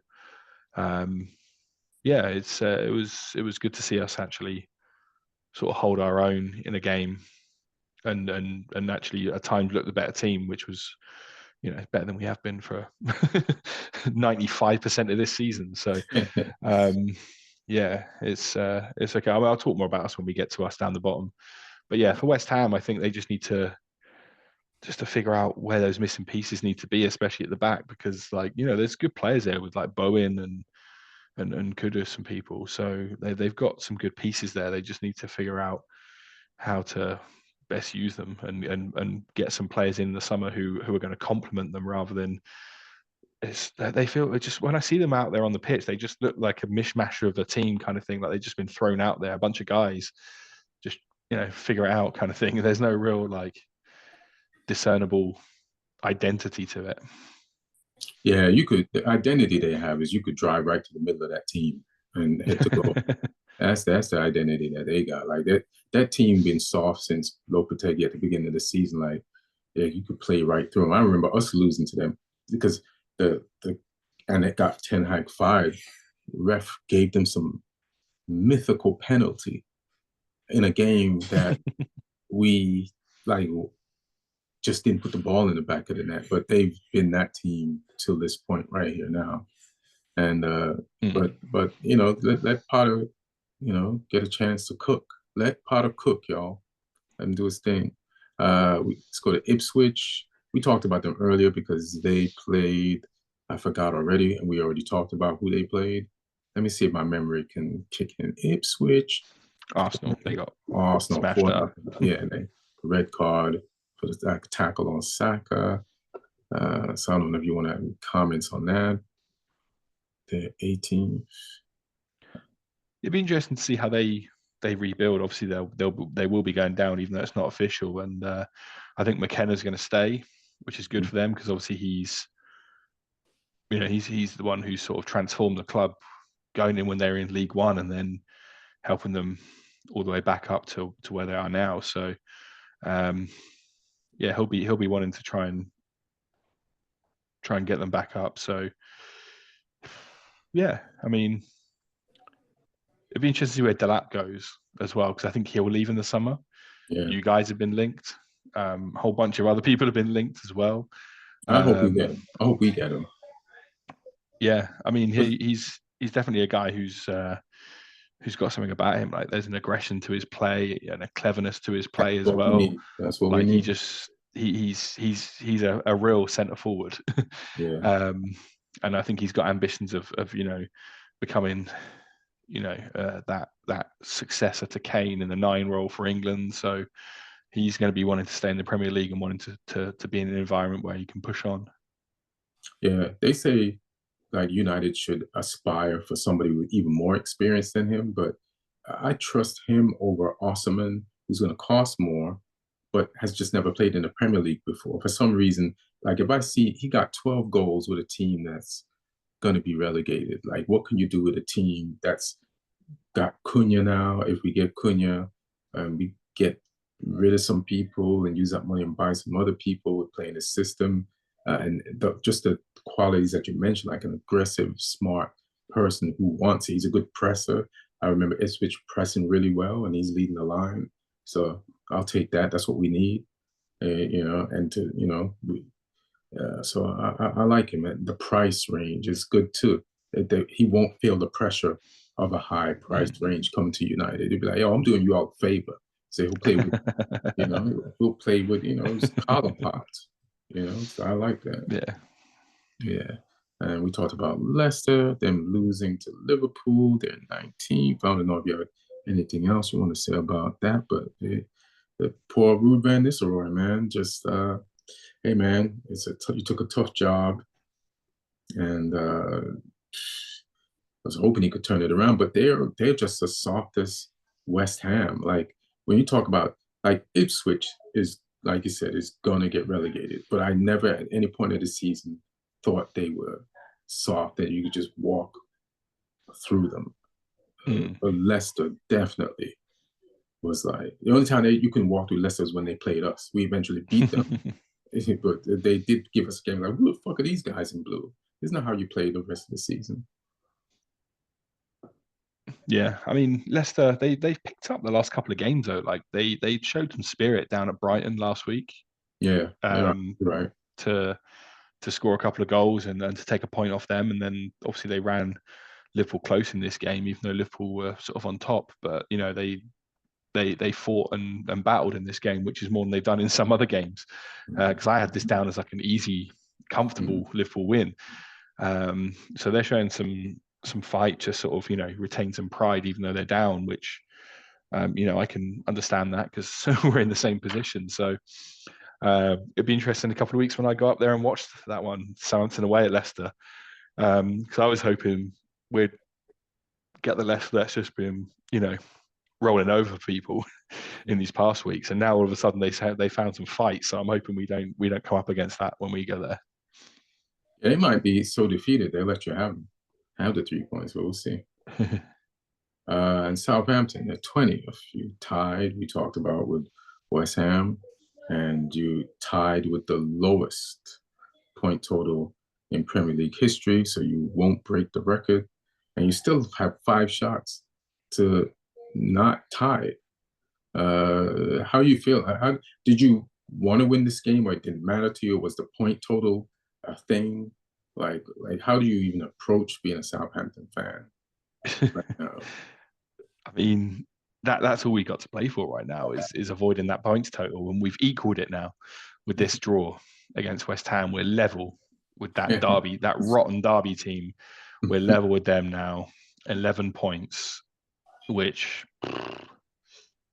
yeah, it was good to see us actually sort of hold our own in a game, and actually at times look the better team, which was better than we have been for 95% of this season. So yeah, it's okay. I mean, I'll talk more about us when we get to us down the bottom. But yeah, for West Ham, I think they just need to figure out where those missing pieces need to be, especially at the back, because there's good players there with like Bowen and Kudus and people. So they've got some good pieces there. They just need to figure out how to best use them and get some players in the summer who are going to complement them rather than they feel just when I see them out there on the pitch, they just look like a mishmash of a team kind of thing. Like they've just been thrown out there, a bunch of guys, just figure it out kind of thing. There's no real like discernible identity to it. Yeah, the identity they have is you could drive right to the middle of that team and head to goal. That's the identity that they got. Like that team been soft since Lopetegui at the beginning of the season. Like, yeah, you could play right through them. I remember us losing to them because the and it got Ten Hag fired. Ref gave them some mythical penalty in a game that we like just didn't put the ball in the back of the net. But they've been that team till this point right here now. And but let Potter get a chance to cook. Let Potter cook, y'all. Let him do his thing. Let's go to Ipswich. We talked about them earlier because they played. I forgot already, and we already talked about who they played. Let me see if my memory can kick in. Ipswich. Arsenal. They got Arsenal smashed up. Yeah, and they red card for the tackle on Saka. So I don't know if you want to have any comments on that. They're 18th. It'd be interesting to see how they rebuild. Obviously, they will be going down, even though it's not official. And I think McKenna's going to stay, which is good for them because obviously he's the one who sort of transformed the club, going in when they were in League One and then helping them all the way back up to where they are now. So, yeah, he'll be wanting to try and get them back up. So, yeah, I mean, it'd be interesting to see where Delap goes as well, because I think he'll leave in the summer. Yeah. You guys have been linked. A whole bunch of other people have been linked as well. I hope we get him. I hope we get him. Yeah, I mean, he's definitely a guy who's got something about him. Like there's an aggression to his play and a cleverness to his play as well. That's what like we need. He's a real centre forward. Yeah. And I think he's got ambitions of becoming that successor to Kane in the 9 role for England. So he's going to be wanting to stay in the Premier League and wanting to be in an environment where he can push on. Yeah, they say like United should aspire for somebody with even more experience than him, but I trust him over Osman, who's going to cost more, but has just never played in the Premier League before. For some reason, like if I see he got 12 goals with a team that's going to be relegated, like what can you do with a team that's got Cunha now? If we get Cunha, we get rid of some people and use that money and buy some other people playing the system. Just the qualities that you mentioned, like an aggressive, smart person who wants it. He's a good presser. I remember Ipswich pressing really well, and he's leading the line. So I'll take that. That's what we need, so I like him. And the price range is good too. He won't feel the pressure of a high price range coming to United. He'll be like, "Yo, I'm doing you all a favor." So he'll play with, he'll play with, collar pots. So I like that. Yeah. And we talked about Leicester, them losing to Liverpool. They're 19th. I don't know if you have anything else you want to say about that, but the poor Ruud van Nistelrooy, man, just hey, man, you took a tough job, and I was hoping he could turn it around. But they're just the softest West Ham. Like when you talk about like Ipswich is, like you said, is gonna get relegated. But I never at any point of the season thought they were soft that you could just walk through them. But Leicester definitely was like the only time you can walk through Leicester is when they played us. We eventually beat them, but they did give us a game like, who the fuck are these guys in blue? Isn't that how you play the rest of the season? Yeah, I mean Leicester, they've picked up the last couple of games though. Like they showed some spirit down at Brighton last week. Yeah, right. To score a couple of goals and to take a point off them, and then obviously they ran Liverpool close in this game, even though Liverpool were sort of on top. But they fought and battled in this game, which is more than they've done in some other games. Because I had this down as like an easy, comfortable Liverpool win. So they're showing some fight to sort of retain some pride, even though they're down. Which I can understand that because we're in the same position. So it'd be interesting in a couple of weeks when I go up there and watch that one, Southampton away at Leicester. Because I was hoping we'd get the Leicester that's just been rolling over people in these past weeks, and now all of a sudden they found some fight. So I'm hoping we don't come up against that when we go there. Yeah, they might be so defeated they'll let you have the 3 points, but we'll see. And Southampton at 20th. You tied, we talked about with West Ham, and you tied with the lowest point total in Premier League history, so you won't break the record. And you still have 5 shots to not tie it. How you feel? How did you want to win this game, or it didn't matter to you? Was the point total a thing? Like how do you even approach being a Southampton fan right now? I mean, that's all we got to play for right now is avoiding that points total, and we've equaled it now with this draw against West Ham. We're level with that Derby, that rotten Derby team. We're level with them now, 11 points, which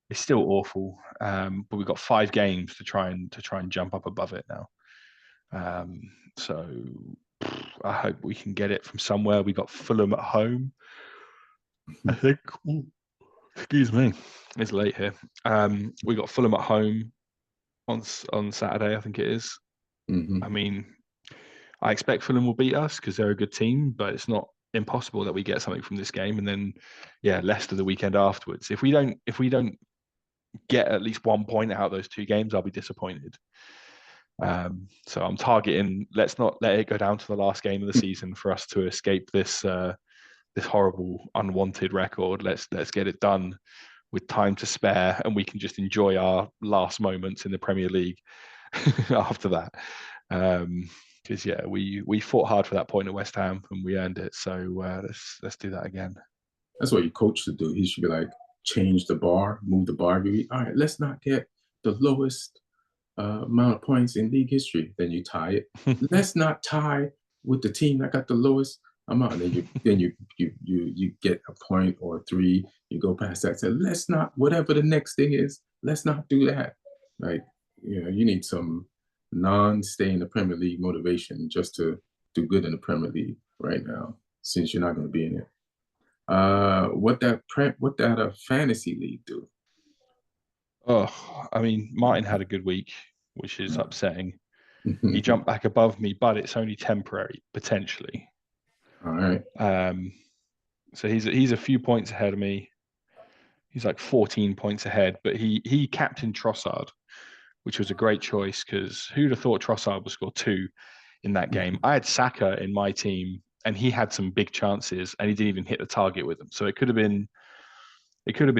is still awful. But we've got 5 games to try and jump up above it now. So I hope we can get it from somewhere. We got Fulham at home, I think. Ooh, excuse me, it's late here. We got Fulham at home on Saturday, I think it is. Mm-hmm. I mean, I expect Fulham will beat us because they're a good team, but it's not impossible that we get something from this game. And then, yeah, Leicester the weekend afterwards. If we don't get at least 1 point out of those 2 games, I'll be disappointed. So I'm targeting. Let's not let it go down to the last game of the season for us to escape this horrible unwanted record. Let's get it done with time to spare, and we can just enjoy our last moments in the Premier League after that. Because yeah, we fought hard for that point at West Ham and we earned it. So let's do that again. That's what your coach should do. He should be like, change the bar, move the bar. Maybe, all right, let's not get the lowest amount of points in league history. Then you tie it. Let's not tie with the team that got the lowest amount. And then you get a point or 3. You go past that. Say, let's not, whatever the next thing is, let's not do that. Like, you need some non-stay in the Premier League motivation just to do good in the Premier League right now, since you're not going to be in it. What that fantasy league do? Oh, I mean, Martin had a good week, which is upsetting. He jumped back above me, but it's only temporary, potentially. All right. So he's a few points ahead of me. He's like 14 points ahead, but he captained Trossard, which was a great choice because who'd have thought Trossard would score 2 in that game? I had Saka in my team, and he had some big chances, and he didn't even hit the target with them. So it could have been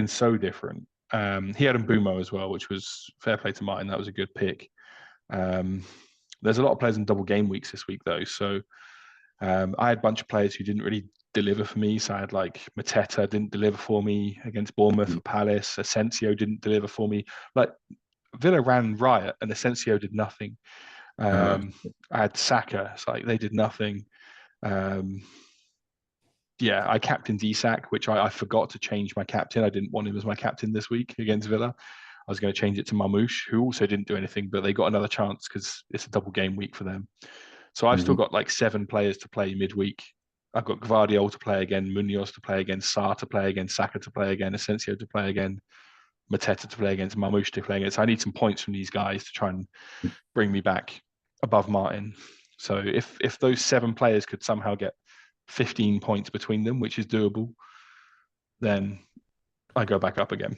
so different. He had Mbumo as well, which was fair play to Martin. That was a good pick. There's a lot of players in double game weeks this week, though. So I had a bunch of players who didn't really deliver for me. So I had like Mateta didn't deliver for me against Bournemouth or Palace. Asensio didn't deliver for me. Like Villa ran riot and Asensio did nothing. I had Saka. It's like they did nothing. Yeah, I captained Isak, which I forgot to change my captain. I didn't want him as my captain this week against Villa. I was going to change it to Mamouche, who also didn't do anything, but they got another chance because it's a double game week for them. So I've still got like 7 players to play midweek. I've got Gvardiol to play again, Munoz to play again, Sarr to play again, Saka to play again, Asensio to play again, Mateta to play against, Mamouche to play against. I need some points from these guys to try and bring me back above Martin. So if those 7 players could somehow get 15 points between them, which is doable, then I go back up again.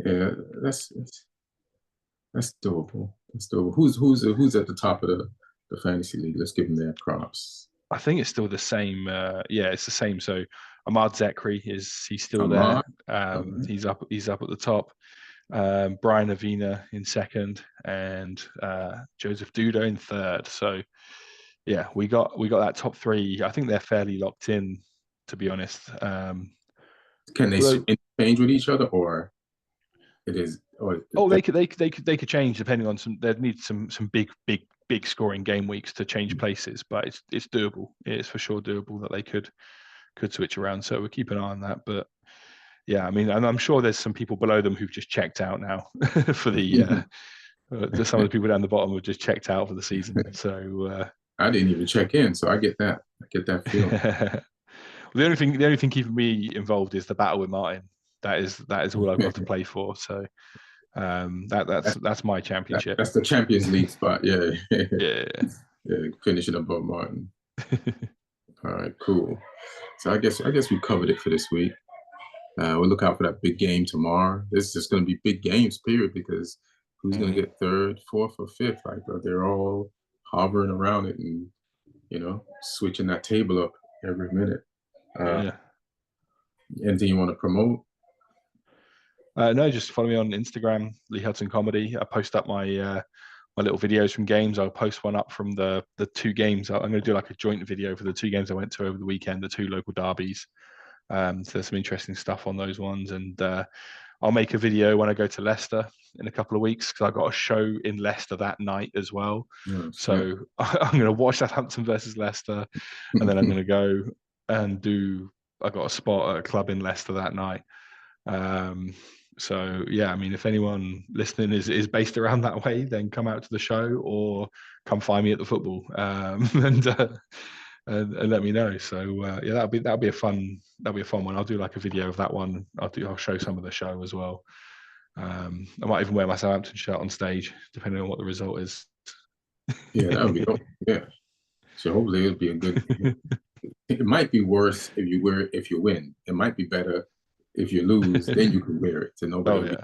Yeah, that's doable. That's doable. Who's at the top of the fantasy league? Let's give them their props. I think it's still the same. Yeah, it's the same. So Ahmad Zekri he's still Ahmad? there. He's up at the top. Brian Avila in second, and Joseph Duda in third. So yeah, we got that top 3. I think they're fairly locked in, to be honest. Can they interchange with each other, or it is? They could change depending on some. They'd need some big scoring game weeks to change places, but it's doable. It's for sure doable that they could switch around. So we'll keep an eye on that. But yeah, I mean, and I'm sure there's some people below them who've just checked out now for the. Some of the people down the bottom have just checked out for the season. So I didn't even check in, so I get that. I get that feeling. The only thing keeping me involved is the battle with Martin. That is all I've got to play for. So that's my championship. That's the Champions League spot. Yeah. Yeah. Yeah. Finishing above Martin. All right, cool. So I guess we covered it for this week. We'll look out for that big game tomorrow. This is just going to be big games, period, because who's going to get third, fourth, or fifth? Like they're all hovering around it and switching that table up every minute. Yeah. Anything you want to promote? No, just follow me on Instagram, Lee Hudson Comedy. I post up my my little videos from games. I'll post one up from the two games. I'm going to do like a joint video for the two games I went to over the weekend, the two local derbies. So there's some interesting stuff on those ones, and I'll make a video when I go to Leicester in a couple of weeks because I've got a show in Leicester that night as well. So I'm going to watch Southampton versus Leicester, and then I'm going to go and do. I got a spot at a club in Leicester that night. So yeah, I mean, if anyone listening is based around that way, then come out to the show or come find me at the football and let me know. So yeah, that'll be a fun one. I'll do like a video of that one. I'll show some of the show as well. I might even wear my Southampton shirt on stage, depending on what the result is. Yeah, that would be dope. Yeah. So hopefully it'll be a good. It might be worse if you wear it if you win. It might be better if you lose, then you can wear it. So nobody will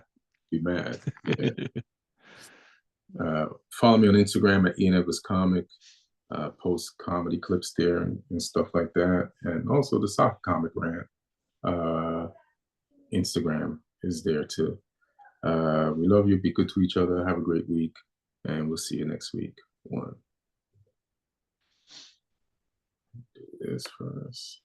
be mad. Yeah. Follow me on Instagram at Ian Evers Comic. Post comedy clips there and stuff like that. And also the soccer comic rant. Instagram is there too. We love you. Be good to each other. Have a great week. And we'll see you next week. Do this first.